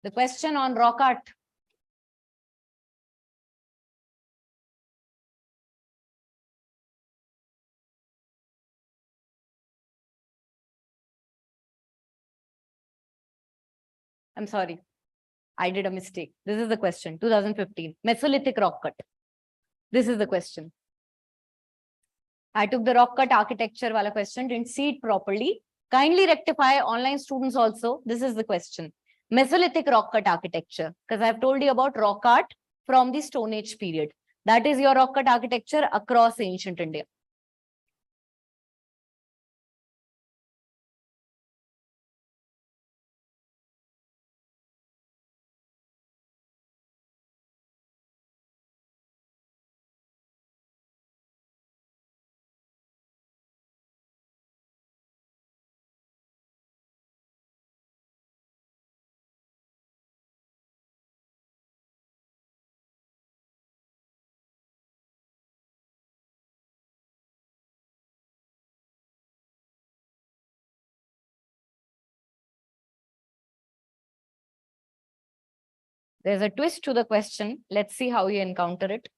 The question on rock art. I'm sorry. I did a mistake. This is the question. 2015. Mesolithic rock cut. This is the question. I took the rock cut architecture wala question, didn't see it properly. Kindly rectify online students also. This is the question. Mesolithic rock cut architecture. Because I've told you about rock art from the Stone Age period. That is your rock cut architecture across ancient India. There's a twist to the question. Let's see how you encounter it.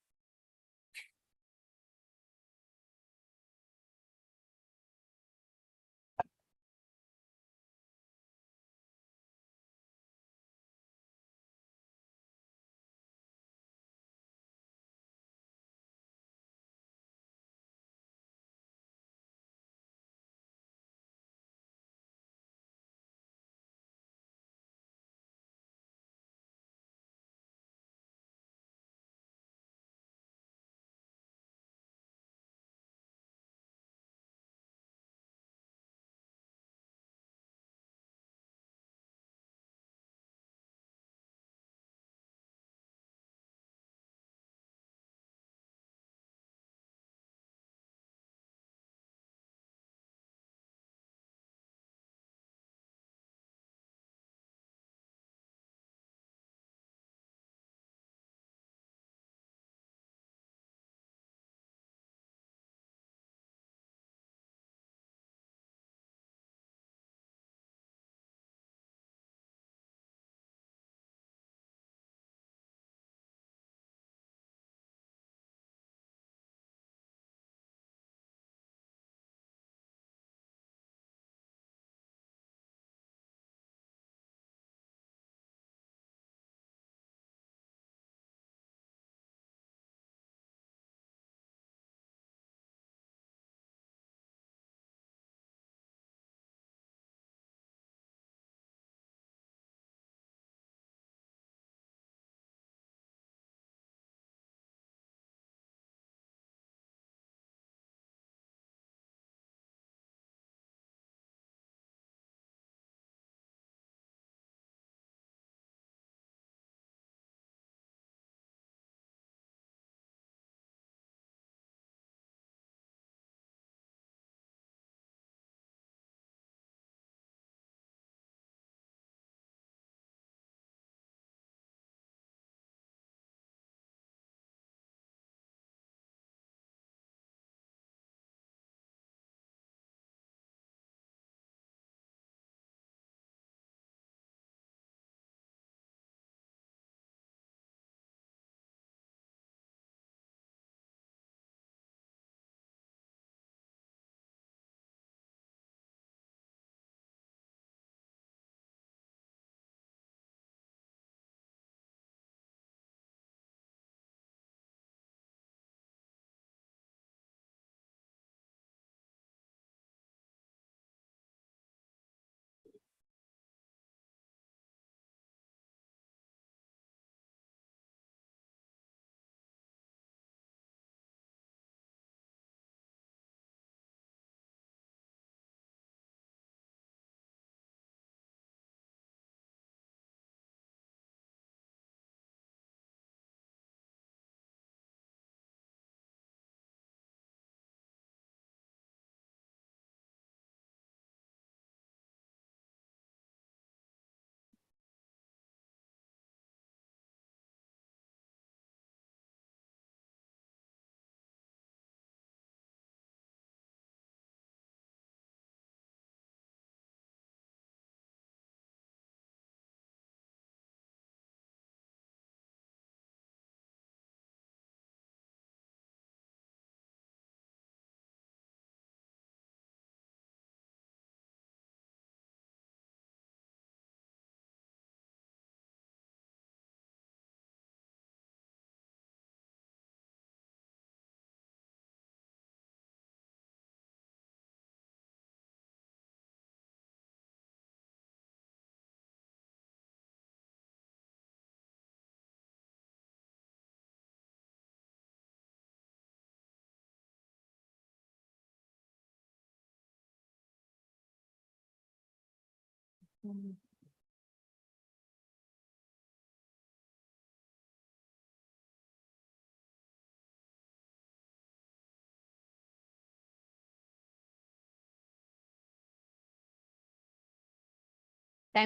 Time's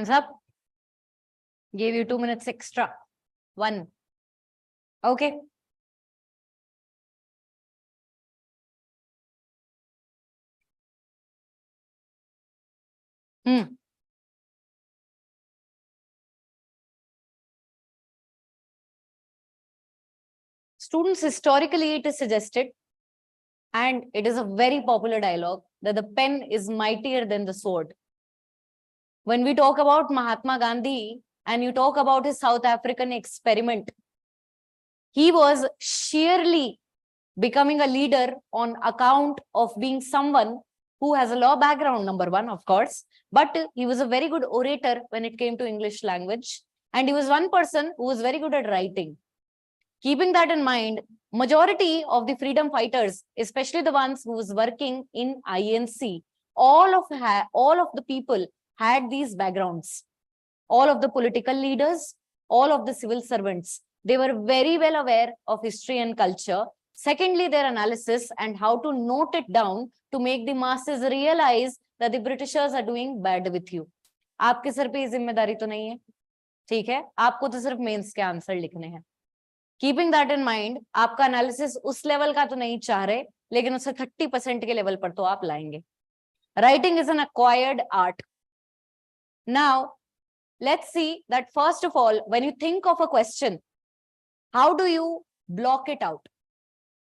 up. Gave you 2 minutes extra. 1. Okay. Students, historically, it is suggested, and it is a very popular dialogue, that the pen is mightier than the sword. When we talk about Mahatma Gandhi and you talk about his South African experiment, he was sheerly becoming a leader on account of being someone who has a law background, number one, of course, but he was a very good orator when it came to English language. And he was one person who was very good at writing. Keeping that in mind, majority of the freedom fighters, especially the ones who was working in INC, all of the people had these backgrounds. All of the political leaders, all of the civil servants, they were very well aware of history and culture. Secondly, their analysis and how to note it down to make the masses realize that the Britishers are doing bad with you. आपके sir पे ये जिम्मेदारी तो नहीं है, ठीक है? आपको तो सिर्फ मेंस के आंसर लिखने हैं. Keeping that in mind, आपका एनालिसिस उस लेवल का तो नहीं चाह रहे, लेकिन उसे 30% के लेवल पर तो आप लाएंगे. Writing is an acquired art. Now, let's see that first of all, when you think of a question, how do you block it out?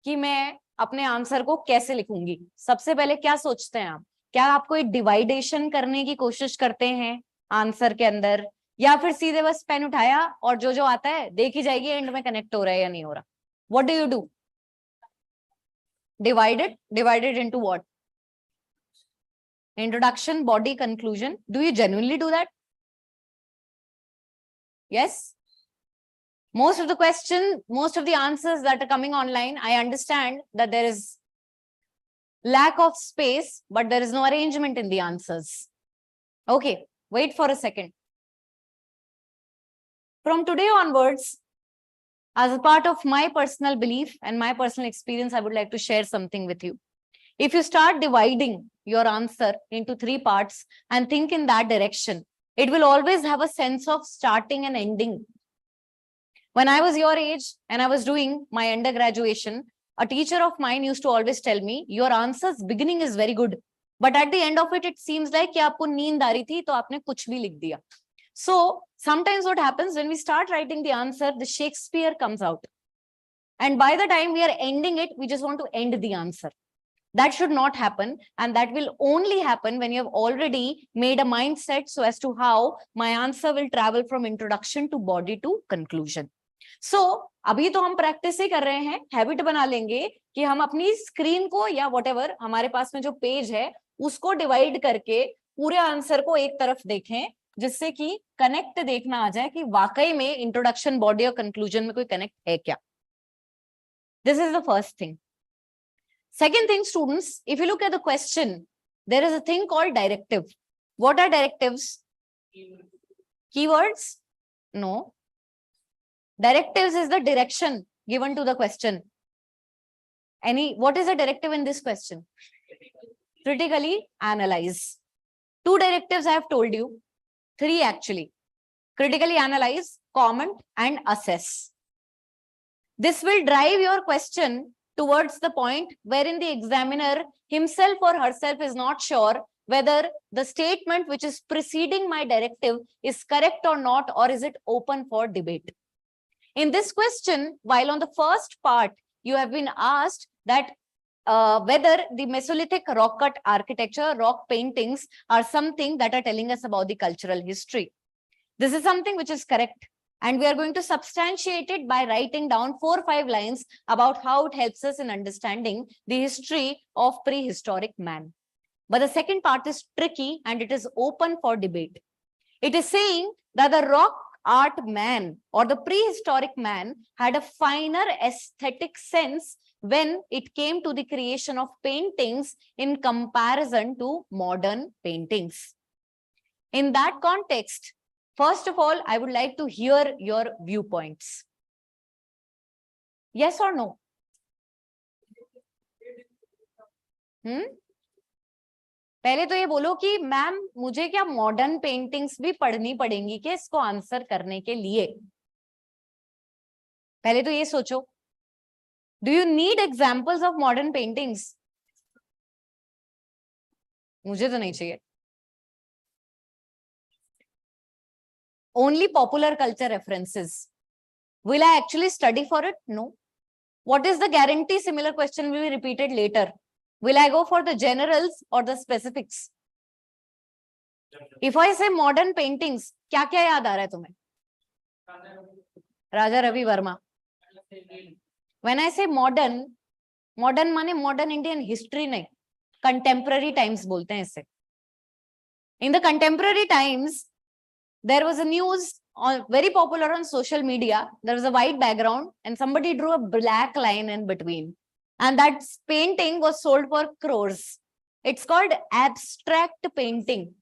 कि मैं अपने आंसर को कैसे लिखूंगी? सबसे पहले क्या सोचते हैं आप? क्या आप कोई डिवाइडेशन करने की कोशिश करते हैं आंसर के अंदर, या फिर सीधे बस पेन उठाया और जो जो आता है देखी जाएगी एंड में कनेक्ट हो रहा है या नहीं हो रहा? What do you do? Divided into what? Introduction, body, conclusion. Do you genuinely do that? Yes. Most of the answers that are coming online, I understand that there is lack of space, but there is no arrangement in the answers. Okay, wait for a second. From today onwards, as a part of my personal belief and my personal experience, I would like to share something with you. If you start dividing your answer into 3 parts and think in that direction, it will always have a sense of starting and ending. When I was your age and I was doing my undergraduation, a teacher of mine used to always tell me, your answers beginning is very good, but at the end of it, it seems like कि आपको नींद आ रही थी तो आपने कुछ भी लिख दिया. So sometimes what happens when we start writing the answer, the Shakespeare comes out. And by the time we are ending it, we just want to end the answer. That should not happen. And that will only happen when you have already made a mindset so as to how my answer will travel from introduction to body to conclusion. So अभी तो हम practice ही कर रहे हैं, habit बना लेंगे कि हम अपनी स्क्रीन को या व्हाटएवर हमारे पास में जो पेज है उसको डिवाइड करके पूरे आंसर को एक तरफ देखें, जिससे कि कनेक्ट देखना आ जाए कि वाकई में इंट्रोडक्शन, बॉडी और कंक्लूजन में कोई कनेक्ट है क्या. This is the first thing. Second thing, students, if you look at the question, there is a thing called directive. What are directives? Keywords? No. Directives is the direction given to the question. What is the directive in this question? Critically analyze. 2 directives I have told you. 3 actually. Critically analyze, comment, and assess. This will drive your question towards the point wherein the examiner himself or herself is not sure whether the statement which is preceding my directive is correct or not, or is it open for debate. In this question, while on the first part, you have been asked that whether the Mesolithic rock cut architecture, rock paintings are something that are telling us about the cultural history. This is something which is correct. And we are going to substantiate it by writing down 4 or 5 lines about how it helps us in understanding the history of prehistoric man. But the second part is tricky and it is open for debate. It is saying that the rock art man or the prehistoric man had a finer aesthetic sense when it came to the creation of paintings in comparison to modern paintings. In that context, first of all, I would like to hear your viewpoints. Yes or no? पहले तो ये बोलो कि ma'am मुझे क्या modern paintings भी पढ़नी पड़ेंगी क्या इसको आंसर करने के लिए? पहले तो ये सोचो. Do you need examples of modern paintings? मुझे तो नहीं चाहिए. Only popular culture references. Will I actually study for it? No. What is the guarantee similar question will be repeated later? Will I go for the generals or the specifics? If I say modern paintings, क्या क्या याद आ रहा है तुम्हें? Raja Ravi Varma. When I say modern, modern माने modern Indian history नहीं, contemporary times बोलते हैं इसे. In the contemporary times, there was a news very popular on social media. There was a white background and somebody drew a black line in between. And that painting was sold for crores. It's called abstract painting.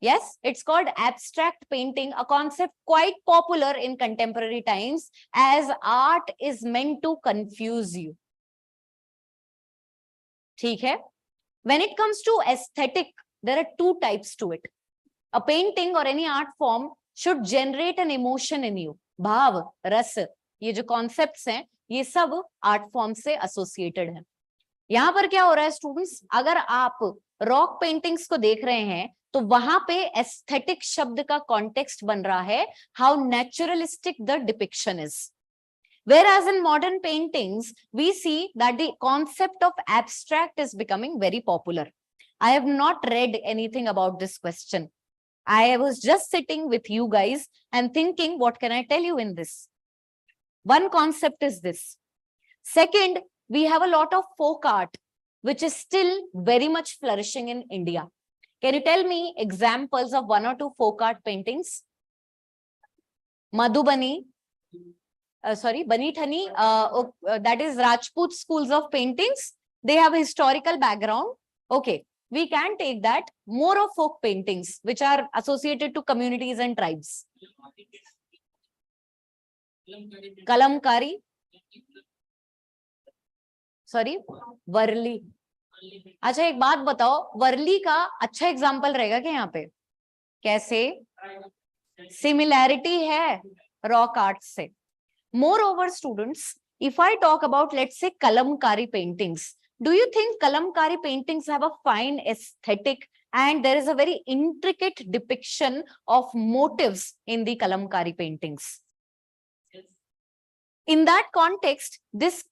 Yes, it's called abstract painting, a concept quite popular in contemporary times as art is meant to confuse you. ठीक है? When it comes to aesthetic, there are two types to it. A painting or any art form should generate an emotion in you. भाव, रस, ये जो concepts हैं, ये सब art form से associated हैं. यहाँ पर क्या हो रहा है स्टूडेंट्स? अगर आप रॉक पेंटिंग्स को देख रहे हैं तो वहां पे एस्थेटिक शब्द का कॉन्टेक्स्ट बन रहा है how naturalistic the depiction is. Whereas in modern paintings, we see that the concept of abstract is becoming very popular. I have not read anything about this question. I was just sitting with you guys and thinking, what can I tell you in this? One concept is this. Second, we have a lot of folk art, which is still very much flourishing in India. Can you tell me examples of one or two folk art paintings? Madhubani, Bani Thani, that is Rajput schools of paintings. They have a historical background. Okay, we can take that. More of folk paintings, which are associated to communities and tribes. Kalamkari. Sorry, Warli. अच्छा एक बात बताओ, वर्ली का अच्छा example रहेगा क्या यहाँ पे? कैसे? सिमिलैरिटी है रॉक आर्ट से. Moreover, students, if I talk about, let's say, kalamkari paintings, do you think kalamkari paintings have a fine aesthetic and there is a very intricate depiction of motives in the kalamkari paintings? In that context, this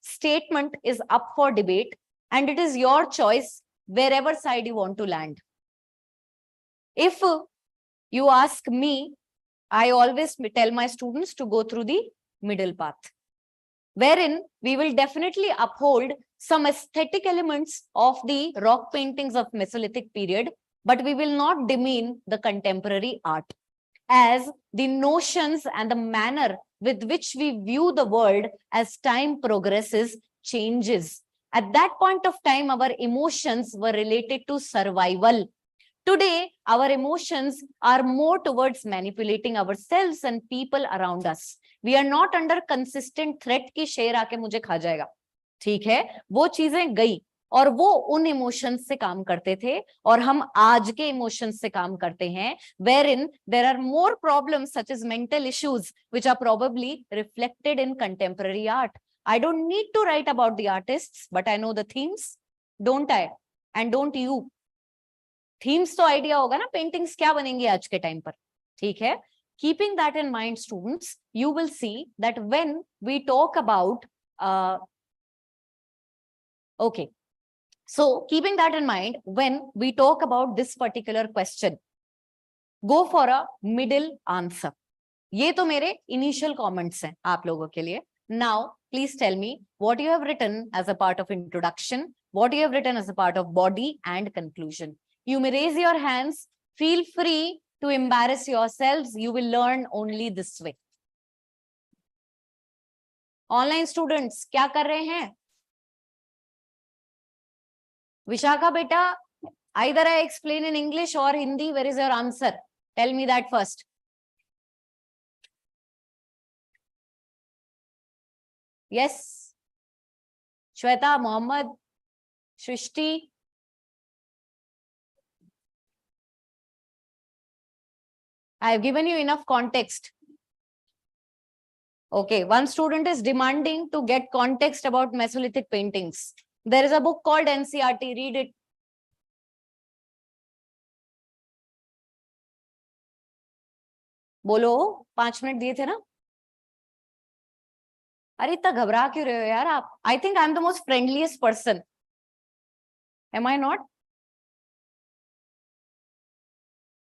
statement is up for debate and it is your choice wherever side you want to land. If you ask me, I always tell my students to go through the middle path, wherein we will definitely uphold some aesthetic elements of the rock paintings of Mesolithic period, but we will not demean the contemporary art, as the notions and the manner with which we view the world as time progresses changes. At that point of time, our emotions were related to survival. Today, our emotions are more towards manipulating ourselves and people around us. We are not under consistent threat कि शेर आके मुझे खा जाएगा. ठीक है, वो चीजें गई और वो उन इमोशंस से काम करते थे और हम आज के इमोशंस से काम करते हैं, wherein there are more problems such as mental issues which are probably reflected in contemporary art. I don't need to write about the artists, but I know the themes, don't I? And don't you? Themes तो idea होगा ना paintings क्या बनेंगी आज के time पर. ठीक है, keeping that in mind, students, you will see that when we talk about okay, so keeping that in mind, when we talk about this particular question, go for a middle answer. ये तो मेरे initial comments हैं आप लोगों के लिए. Now, please tell me what you have written as a part of introduction, what you have written as a part of body and conclusion. You may raise your hands. Feel free to embarrass yourselves. You will learn only this way. Online students, क्या कर रहे हैं? विशाखा बेटा, Either I explain in English or Hindi. Where is your answer? Tell me that first. Yes. Shweta, Mohammed, Shrishti. I have given you enough context. Okay, one student is demanding to get context about Mesolithic paintings. There is a book called NCERT. Read it. बोलो 5 minute दिए थे ना. अरे इतना घबरा क्यों रहे हो यार आप? I think I am the most friendliest person. Am I not?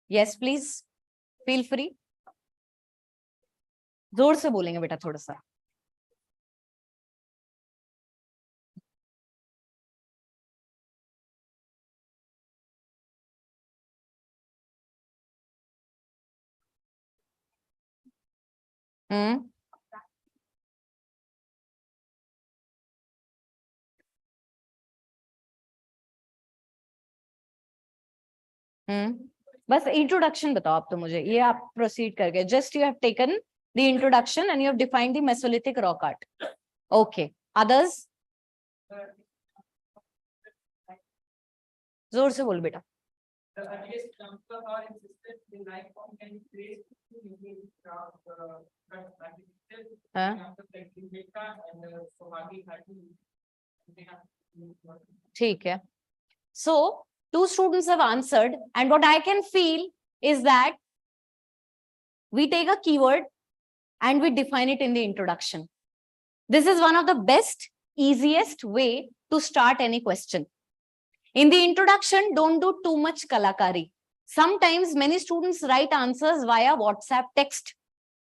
Yes, please. Feel free. जोर से बोलेंगे बेटा थोड़ा सा. बस इंट्रोडक्शन बताओ आप तो मुझे. ये आप प्रोसीड कर गए. Just you have taken the introduction and you have defined the Mesolithic rock art. Okay, others? जोर से बोल बेटा. ठीक है. So 2 students have answered, and what I can feel is that we take a keyword and we define it in the introduction. This is one of the best, easiest way to start any question. In the introduction, don't do too much kalakari. Sometimes many students write answers via WhatsApp text.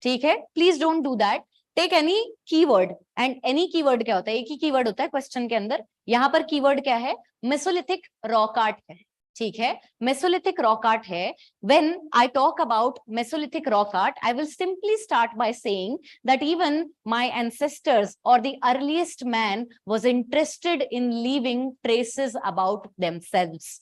ठीक है? Please don't do that. Take any keyword, and any keyword क्या होता है? एक ही keyword होता है question के अंदर. यहाँ पर keyword क्या है? Mesolithic rock art है. ठीक है? Mesolithic rock art है. When I talk about Mesolithic rock art, I will simply start by saying that even my ancestors or the earliest man was interested in leaving traces about themselves.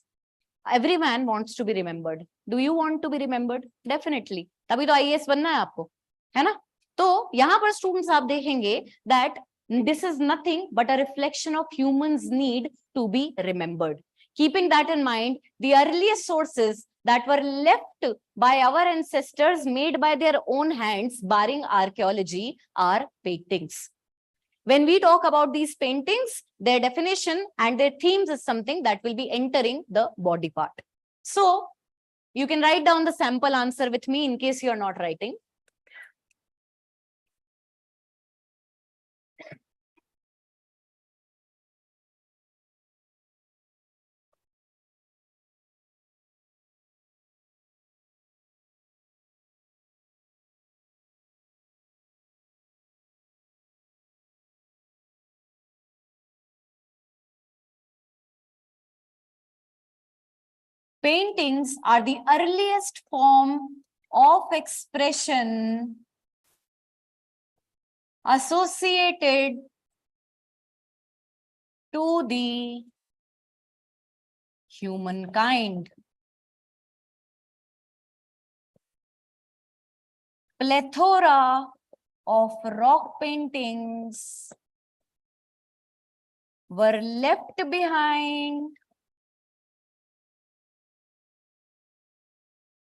Every man wants to be remembered. Do you want to be remembered? Definitely. तभी तो IAS बनना है आपको, है ना? तो यहाँ पर students आप देखेंगे that this is nothing but a reflection of humans' need to be remembered. Keeping that in mind, the earliest sources that were left by our ancestors made by their own hands, barring archaeology, are paintings. When we talk about these paintings, their definition and their themes is something that will be entering the body part. So you can write down the sample answer with me in case you are not writing. Paintings are the earliest form of expression associated to the humankind. Plethora of rock paintings were left behind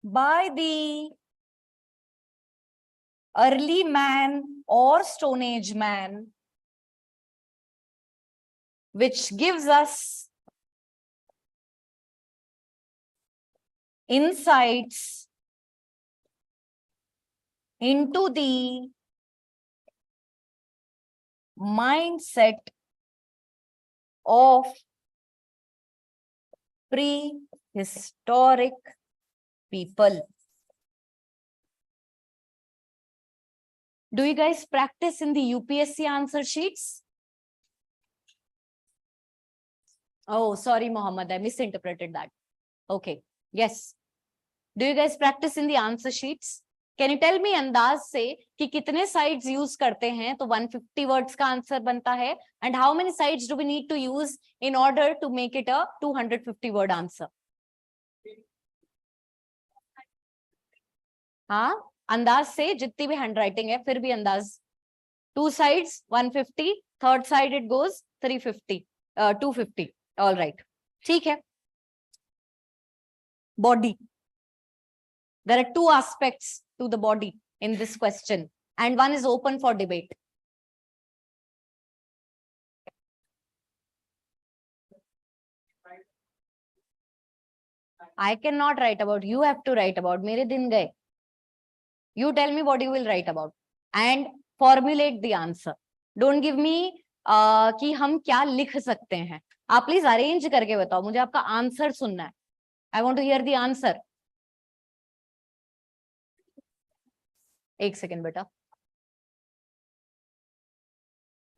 by the early man or Stone Age man, which gives us insights into the mindset of prehistoric people. Do you guys practice in the UPSC answer sheets? Oh, sorry, Mohammed, I misinterpreted that. Okay, yes. Do you guys practice in the answer sheets? Can you tell me अंदाज से कि कितने sides use करते हैं तो 150 words का answer बनता है, and how many sides do we need to use in order to make it a 250 word answer? हाँ, अंदाज से जितनी भी हैंडराइटिंग है फिर भी अंदाज. 2 sides 150, third side it goes 350, 250. All right. ठीक है. Body. There are 2 aspects to the body in this question, and one is open for debate. I cannot write about. You have to write about. मेरे दिन गए. You tell me what you will write about and formulate the answer. Don't give me कि हम क्या लिख सकते हैं. आप प्लीज अरेंज करके बताओ. मुझे आपका आंसर सुनना है. I want to hear the answer. एक सेकेंड बेटा.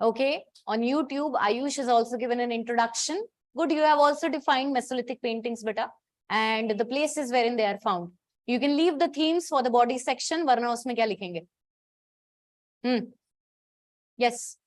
Okay, on YouTube, Ayush has also given an introduction. Good, you have also defined Mesolithic paintings, beta, and the places wherein they are found. You can leave the themes for the body section. वरना उसमें क्या लिखेंगे? Yes.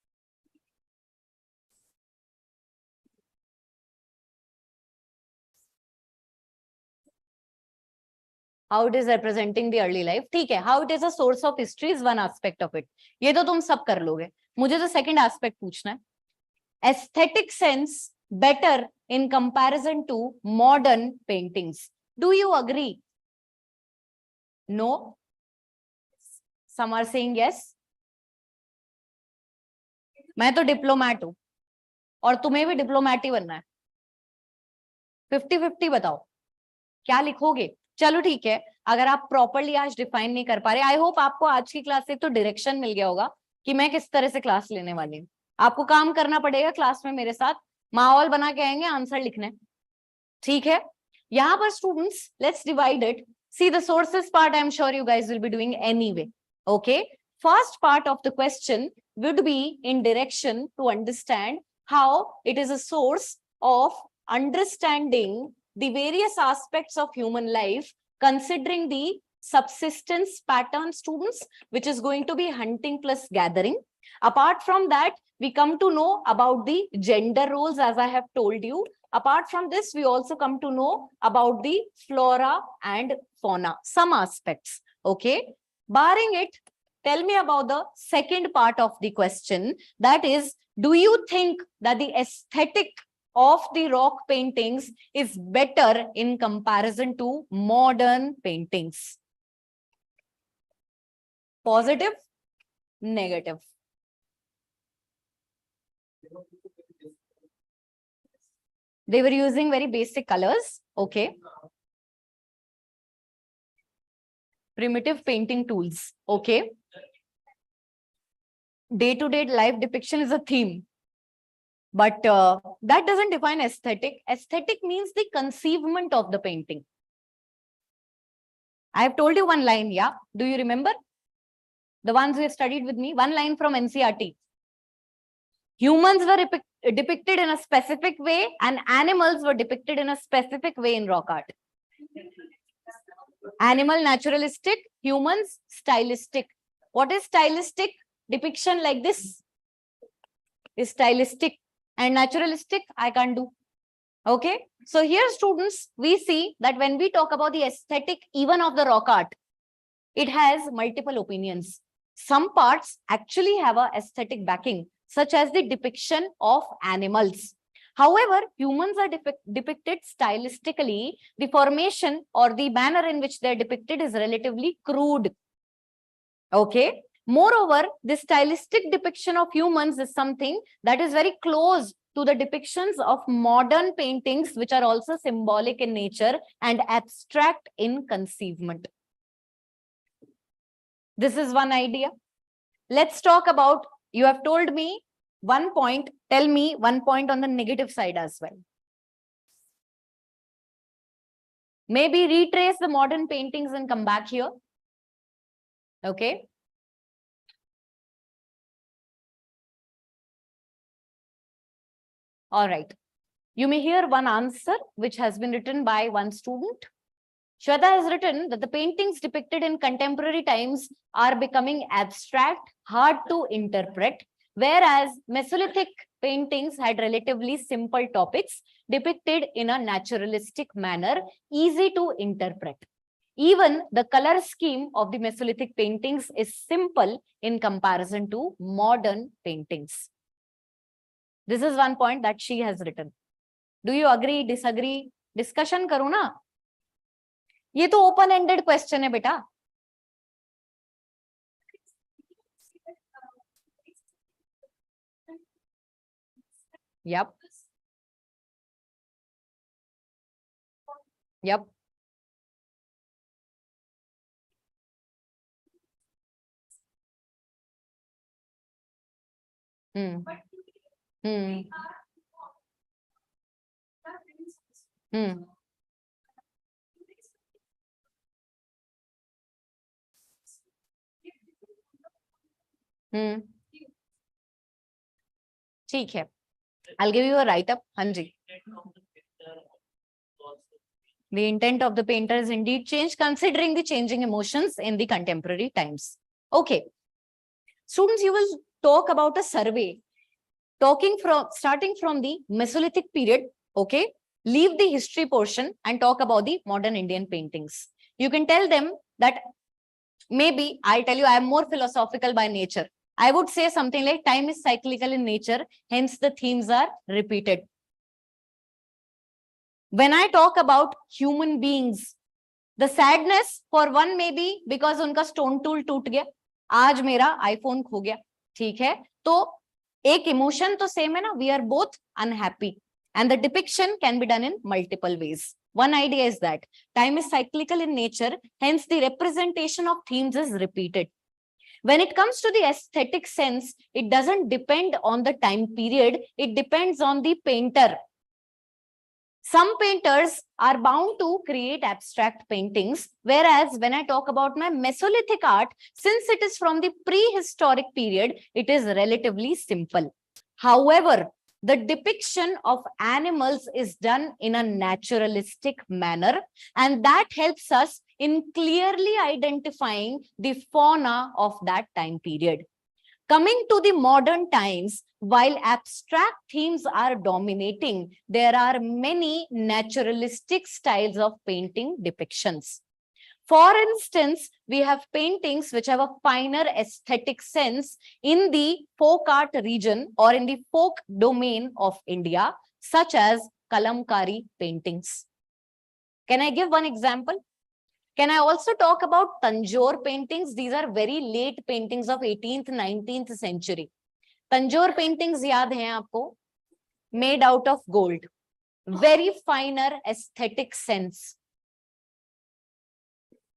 How it is representing the early life. ठीक है. How it is a source of history is one aspect of it. ये तो तुम सब कर लोगे. मुझे तो second aspect पूछना है. Aesthetic sense better in comparison to modern paintings. Do you agree? No? Some are saying yes. मैं तो डिप्लोमैट हूं और तुम्हें भी डिप्लोमैट ही बनना है. 50-50 बताओ क्या लिखोगे. चलो ठीक है. अगर आप प्रॉपरली आज डिफाइन नहीं कर पा रहे, आई होप आपको आज की क्लास से तो डायरेक्शन मिल गया होगा कि मैं किस तरह से क्लास लेने वाली हूँ. आपको काम करना पड़ेगा क्लास में मेरे साथ. माहौल बना के आएंगे आंसर लिखने. ठीक है. यहाँ पर students let's divide it. See the sources part I am sure you guys will be doing anyway. Okay. First part of the question would be in direction to understand how it is a source of understanding the various aspects of human life, considering the subsistence pattern, students, which is going to be hunting plus gathering. Apart from that, we come to know about the gender roles, as I have told you. Apart from this, we also come to know about the flora and fauna, some aspects. Okay. Barring it, tell me about the second part of the question. That is, do you think that the aesthetic of the rock paintings is better in comparison to modern paintings? Positive, negative. They were using very basic colors. Okay. Primitive painting tools. Okay. Day-to-day life depiction is a theme. But that doesn't define aesthetic. Aesthetic means the conceivement of the painting. I have told you one line, yeah? Do you remember? The ones who have studied with me, one line from NCERT. Humans were depicted in a specific way and animals were depicted in a specific way in rock art. Animal naturalistic, humans stylistic. What is stylistic? Depiction like this is stylistic, and naturalistic I can't do. Okay, so here students, we see that when we talk about the aesthetic even of the rock art, it has multiple opinions. Some parts actually have a aesthetic backing, such as the depiction of animals. However, humans are depicted stylistically. The formation or the manner in which they're depicted is relatively crude. Okay. Moreover, the stylistic depiction of humans is something that is very close to the depictions of modern paintings, which are also symbolic in nature and abstract in conceivement. This is one idea. Let's talk about, you have told me one point, tell me one point on the negative side as well. Maybe retrace the modern paintings and come back here. Okay. All right. You may hear one answer which has been written by one student. Shweta has written that the paintings depicted in contemporary times are becoming abstract, hard to interpret, whereas Mesolithic paintings had relatively simple topics depicted in a naturalistic manner, easy to interpret. Even the color scheme of the Mesolithic paintings is simple in comparison to modern paintings. This is one point that she has written. Do you agree, disagree? Discussion करो ना. ये तो open ended question है बेटा. Yep. Yep. Hmm. Hmm. Hmm. Hmm. ठीक है. I'll give you a write-up. हाँ जी. The intent of the painter is indeed changed considering the changing emotions in the contemporary times. Okay. Students, you will talk about a survey starting from the Mesolithic period. Okay. Leave the history portion and talk about the modern Indian paintings. You can tell them that maybe I'll tell you I am more philosophical by nature. I would say something like time is cyclical in nature, hence the themes are repeated. When I talk about human beings, the sadness for one may be because उनका stone tool टूट गया, आज मेरा iPhone खो गया, ठीक है? तो एक emotion तो same है ना, we are both unhappy, and the depiction can be done in multiple ways. One idea is that time is cyclical in nature, hence the representation of themes is repeated. When it comes to the aesthetic sense, it doesn't depend on the time period, it depends on the painter. Some painters are bound to create abstract paintings, whereas when I talk about my Mesolithic art, since it is from the prehistoric period, it is relatively simple. However, the depiction of animals is done in a naturalistic manner, and that helps us in clearly identifying the fauna of that time period. Coming to the modern times, while abstract themes are dominating, there are many naturalistic styles of painting depictions. For instance, we have paintings which have a finer aesthetic sense in the folk art region or in the folk domain of India, such as Kalamkari paintings. Can I give one example? Can I also talk about Tanjore paintings? These are very late paintings of 18th, 19th century. Tanjore paintings yaad hain aapko? Made out of gold. Very finer aesthetic sense.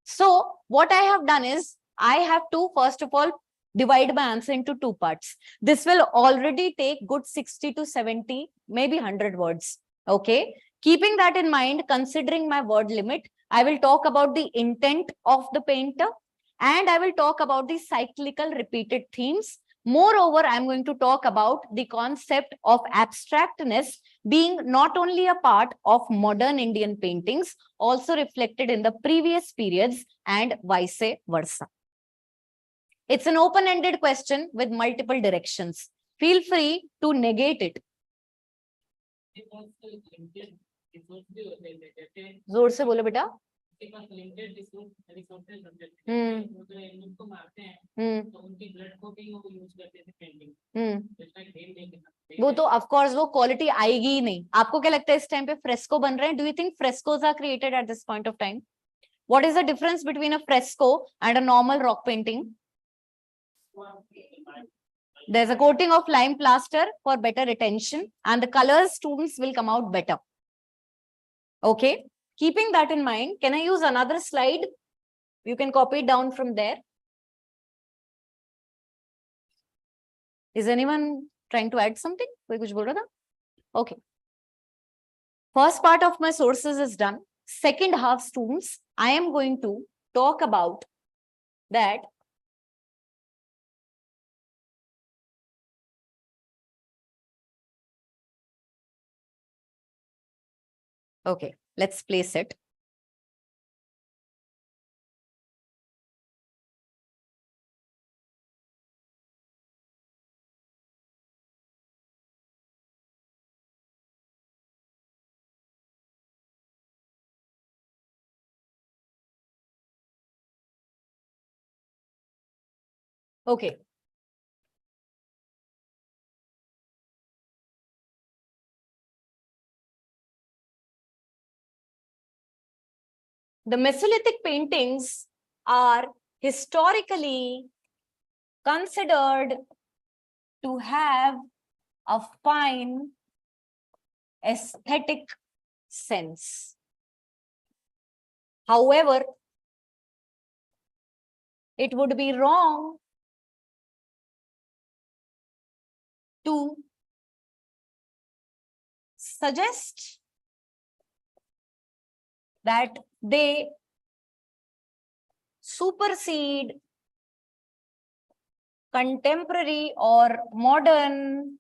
So what I have done is, I have to first of all divide my answer into two parts. This will already take good 60 to 70, maybe 100 words. Okay. Keeping that in mind, considering my word limit, I will talk about the intent of the painter and I will talk about the cyclical repeated themes. Moreover, I'm going to talk about the concept of abstractness being not only a part of modern Indian paintings, also reflected in the previous periods and vice versa. It's an open-ended question with multiple directions. Feel free to negate it. जोर से बोलो बेटा. वो तो of course वो quality आएगी ही नहीं. आपको क्या लगता है इस टाइम पे फ्रेस्को बन रहे हैं? Do you think frescoes are created at this point of time? What is the difference between a fresco and a normal rock painting? There's a coating of lime plaster for better retention and the colors students will come out better. Okay. Keeping that in mind, can I use another slide? You can copy it down from there. Is anyone trying to add something? कोई कुछ बोल रहा था? Okay. First part of my sources is done. Second half, students, I am going to talk about that. Okay, let's place it. Okay. The Mesolithic paintings are historically considered to have a fine aesthetic sense. However, it would be wrong to suggest that they supersede contemporary or modern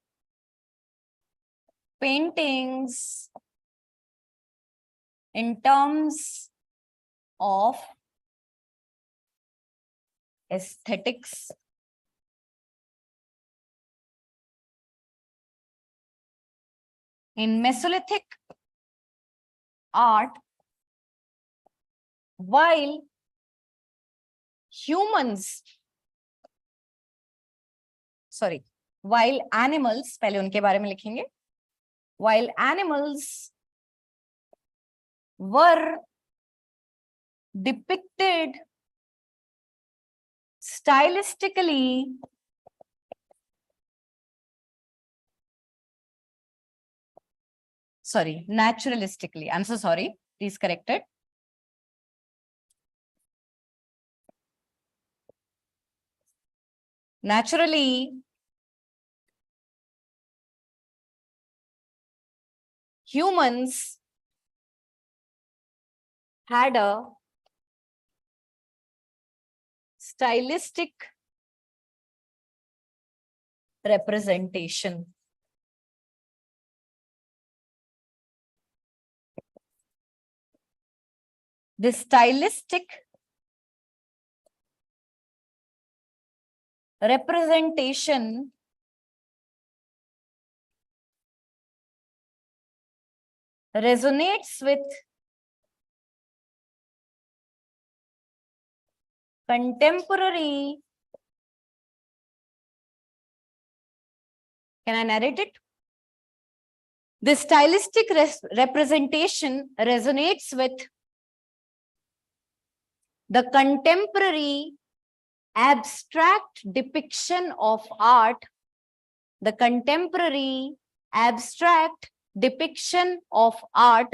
paintings in terms of aesthetics. In Mesolithic art, while animals, पहले उनके बारे में लिखेंगे, while animals were depicted stylistically naturalistically. I'm so sorry. Please correct it. Naturally, humans had a stylistic representation. This stylistic representation resonates with contemporary. Can I narrate it? This stylistic representation resonates with the contemporary abstract depiction of art, the contemporary abstract depiction of art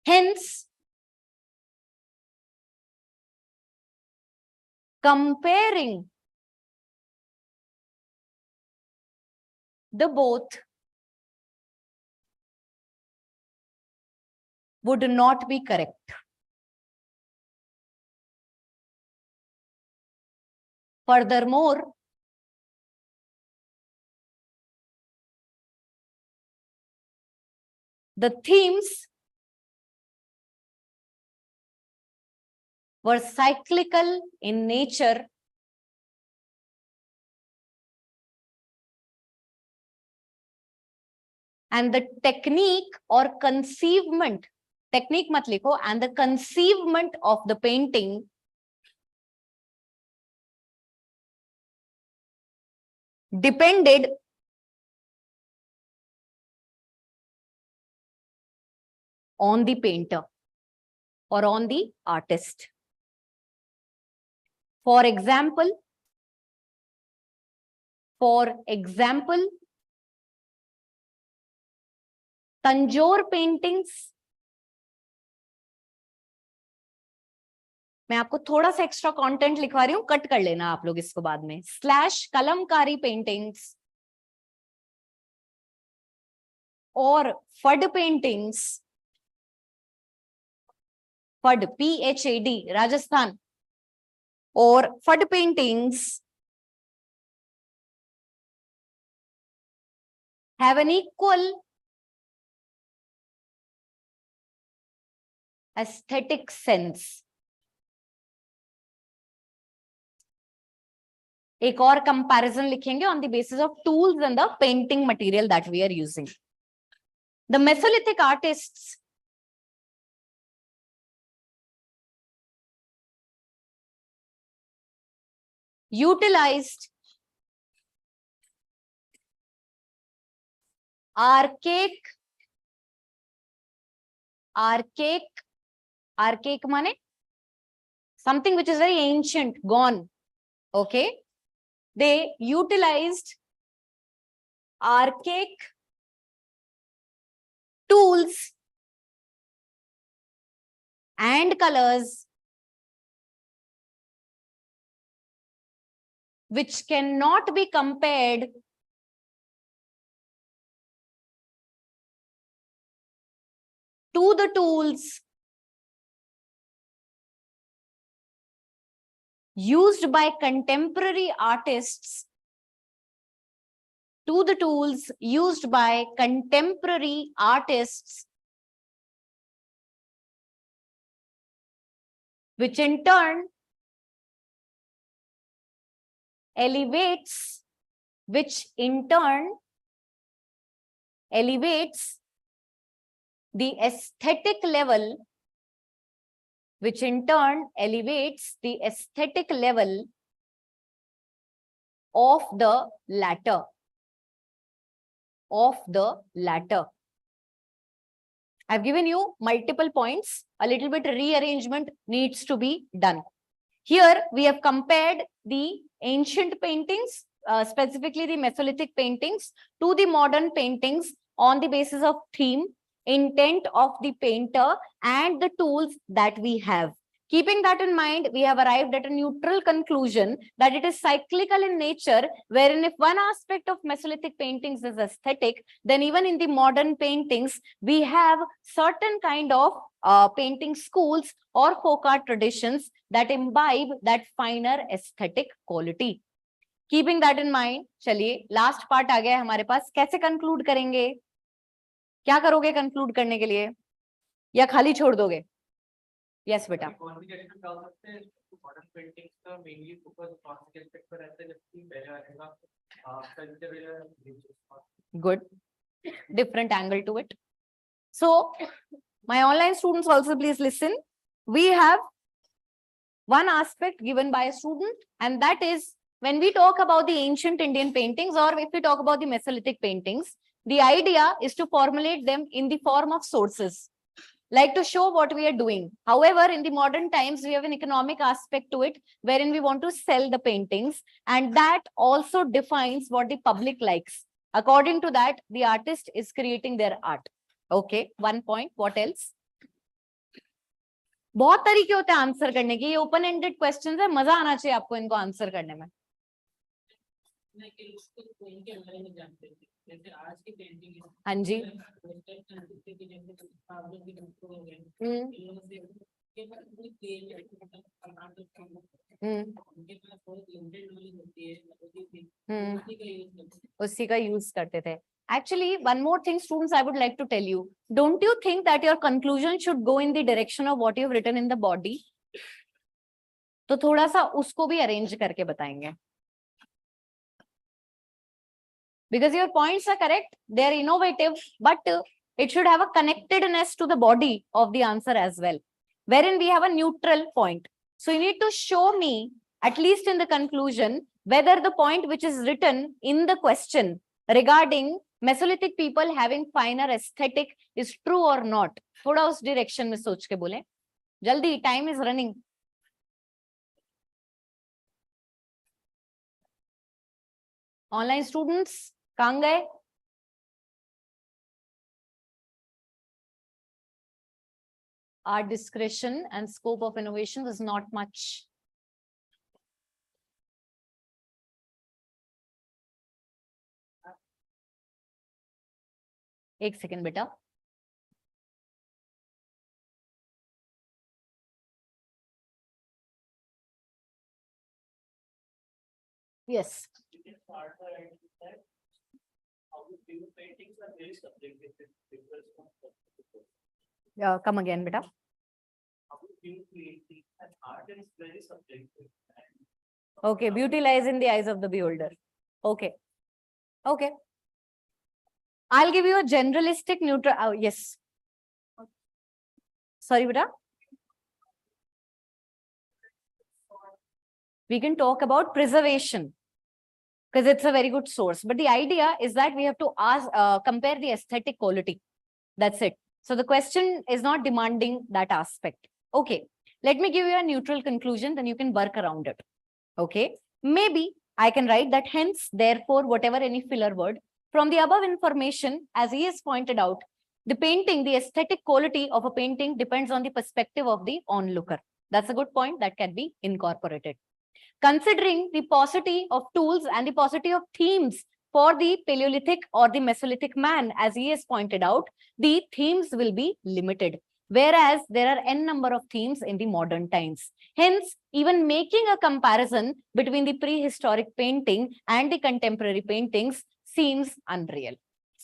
hence comparing the both would not be correct. Furthermore, the themes were cyclical in nature and the technique or conceivement, technique mat likho, and the conceivement of the painting depended on the painter or on the artist. For example, Tanjore paintings, मैं आपको थोड़ा सा extra content लिखवा रही हूं, cut कर लेना आप लोग इसको बाद में, स्लैश कलमकारी पेंटिंग्स और फड पेंटिंग्स, फड PHAD राजस्थान, और फड paintings have an equal aesthetic sense. एक और कंपैरिजन लिखेंगे on the basis of tools and the painting material that we are using. The Mesolithic artists utilized archaic माने something which is very ancient, gone. Okay, they utilized archaic tools and colors which cannot be compared to the tools used by contemporary artists, which in turn elevates the aesthetic level, of the latter. I've given you multiple points. A little bit rearrangement needs to be done. Here we have compared the ancient paintings, specifically the Mesolithic paintings, to the modern paintings on the basis of theme, intent of the painter, and the tools that we have. Keeping that in mind, we have arrived at a neutral conclusion that it is cyclical in nature, wherein if one aspect of Mesolithic paintings is aesthetic, then even in the modern paintings, we have certain kind of painting schools or folk art traditions that imbibe that finer aesthetic quality. Keeping that in mind, चलिए last part आ गया हमारे पास. कैसे conclude करेंगे? क्या करोगे conclude करने के लिए? या खाली छोड़ दोगे? Yes, बेटा. Good. Different angle to it. So, my online students also please listen. We have one aspect given by a student, and that is when we talk about the ancient Indian paintings, or if we talk about the Mesolithic paintings, the idea is to formulate them in the form of sources, like to show what we are doing. However, in the modern times, we have an economic aspect to it, wherein we want to sell the paintings, and that also defines what the public likes. According to that, the artist is creating their art. Okay, one point. What else? बहुत तरीके होते हैं answer करने के. ये open ended questions है, मजा आना चाहिए आपको इनको आंसर करने में. हाँ जी. उसी का यूज करते थे. Actually, one more thing, students, I would like to tell you. Don't you think that your conclusion should go in the direction of what you've written in the body? तो थोड़ा सा उसको भी arrange करके बताएंगे. Because your points are correct, they are innovative, but it should have a connectedness to the body of the answer as well, wherein we have a neutral point. So you need to show me, at least in the conclusion, whether the point which is written in the question regarding Mesolithic people having finer aesthetic is true or not. थोड़ा उस direction में सोच के बोले. जल्दी, time is running. Online students, कहाँ गए? Our discretion and scope of innovation is not much. एक सेकेंड बेटा. Yes. Come again, beta. Okay, beauty lies in the eyes of the beholder. Okay. Okay. I'll give you a generalistic neutral. Oh, yes. Sorry, beta. We can talk about preservation because it's a very good source. But the idea is that we have to ask, compare the aesthetic quality. That's it. So the question is not demanding that aspect. Okay, let me give you a neutral conclusion, then you can work around it. Okay, maybe I can write that hence, therefore, whatever any filler word. From the above information, as he has pointed out, the painting, the aesthetic quality of a painting depends on the perspective of the onlooker. That's a good point that can be incorporated. Considering the paucity of tools and the paucity of themes for the Paleolithic or the Mesolithic man, as he has pointed out, the themes will be limited, whereas there are n number of themes in the modern times. Hence, even making a comparison between the prehistoric painting and the contemporary paintings seems unreal.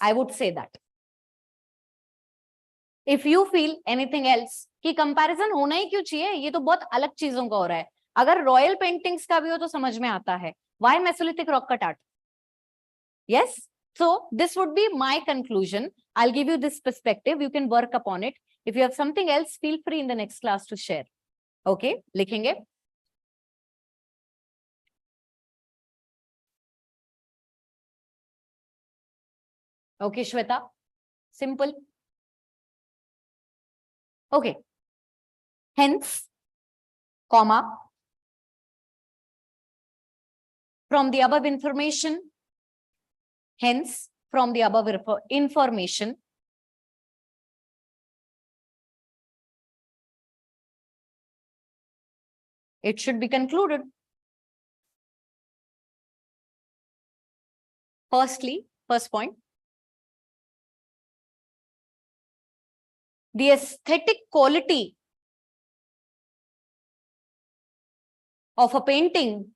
I would say that. If you feel anything else, कि comparison होना ही क्यों चाहिए? ये तो बहुत अलग चीजों का हो रहा है. अगर रॉयल पेंटिंग्स का भी हो तो समझ में आता है. Why Mesolithic rock cut art? Yes. So this would be my conclusion. I'll give you this perspective. You can work upon it. If you have something else, feel free in the next class to share. Okay, लिखेंगे. Okay, Shweta. Simple. Okay. Hence, comma, from the above information, hence, from the above information, it should be concluded. Firstly, first point, the aesthetic quality of a painting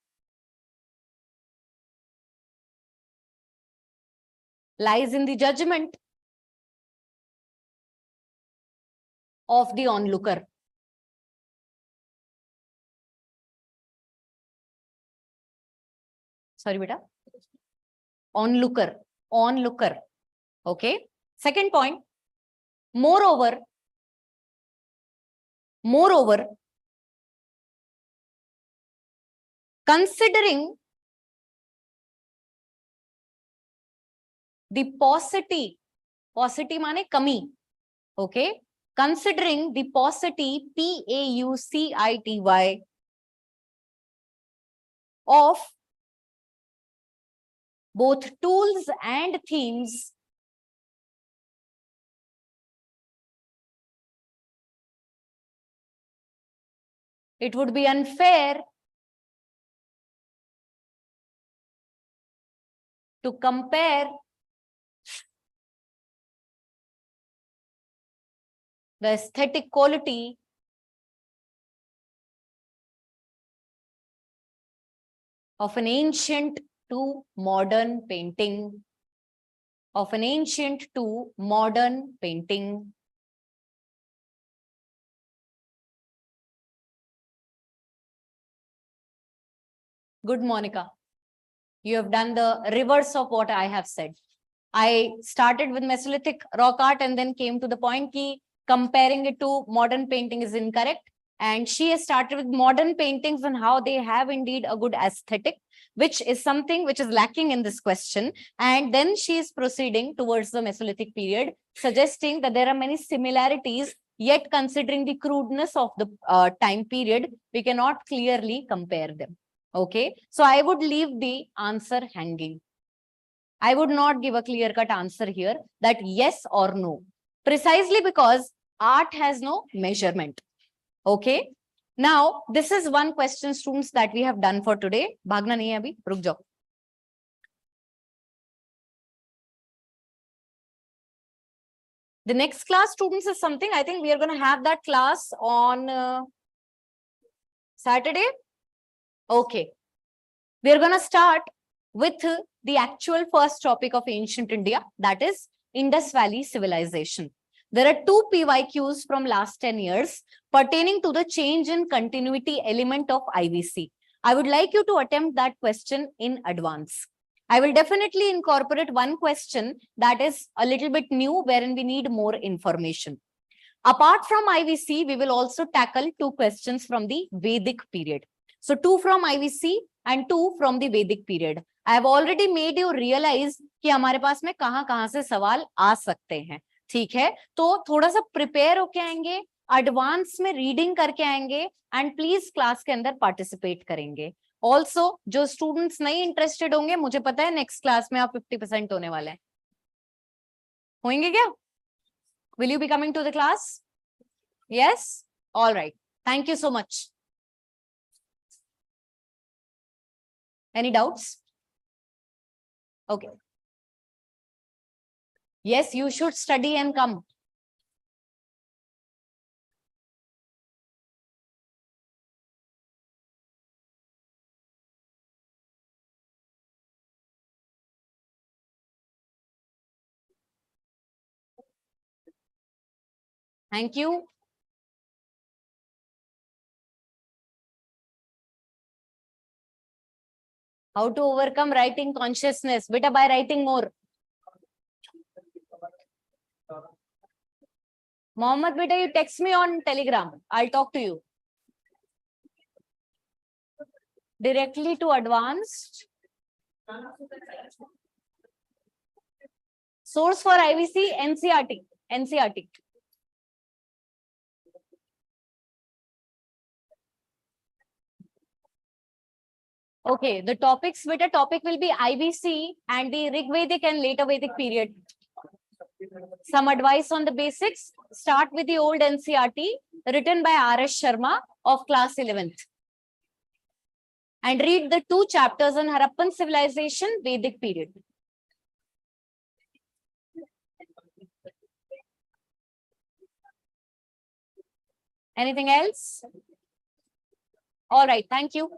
lies in the judgment of the onlooker. Sorry, beta. Onlooker. Onlooker. Okay. Second point. Moreover, considering the paucity माने कमी, okay, considering the paucity, paucity of both tools and themes, it would be unfair to compare the aesthetic quality of an ancient to modern painting, Good, Monica. You have done the reverse of what I have said. I started with Mesolithic rock art and then came to the point that comparing it to modern painting is incorrect. And she has started with modern paintings and how they have indeed a good aesthetic, which is something which is lacking in this question. And then she is proceeding towards the Mesolithic period, suggesting that there are many similarities, yet considering the crudeness of the time period, we cannot clearly compare them. Okay, so I would leave the answer hanging. I would not give a clear-cut answer here that yes or no, precisely because art has no measurement. Okay, now this is one question, students, that we have done for today. Bhagna nahi hai abhi, ruk jao. The next class, students, is something I think we are going to have that class on Saturday. Okay, we are going to start with the actual first topic of ancient India, that is Indus Valley civilization. There are 2 PYQs from last 10 years pertaining to the change in continuity element of IVC. I would like you to attempt that question in advance. I will definitely incorporate one question that is a little bit new, wherein we need more information. Apart from IVC, we will also tackle 2 questions from the Vedic period. So 2 from IVC and 2 from the Vedic period. I have already made you realize कि हमारे पास में कहाँ से सवाल आ सकते हैं. ठीक है, तो थोड़ा सा प्रिपेयर होके आएंगे, एडवांस में रीडिंग करके आएंगे एंड प्लीज क्लास के अंदर पार्टिसिपेट करेंगे. ऑल्सो जो स्टूडेंट्स नहीं इंटरेस्टेड होंगे, मुझे पता है नेक्स्ट क्लास में आप 50% होने वाले हैं. होंगे क्या? Will you be coming to the class? Yes? All right. Thank you so much. Any doubts? Okay. Yes, you should study and come. Thank you. How to overcome writing consciousness? Beta, by writing more. Mohammed, beta, you text me on Telegram. I'll talk to you. Directly to advanced. Source for IVC, NCERT. NCERT. Okay, the topics with a topic will be IVC and the Rigvedic and later Vedic period. Some advice on the basics. Start with the old NCERT written by R.S. Sharma of class 11th. And read the 2 chapters on Harappan civilization, Vedic period. Anything else? All right, thank you.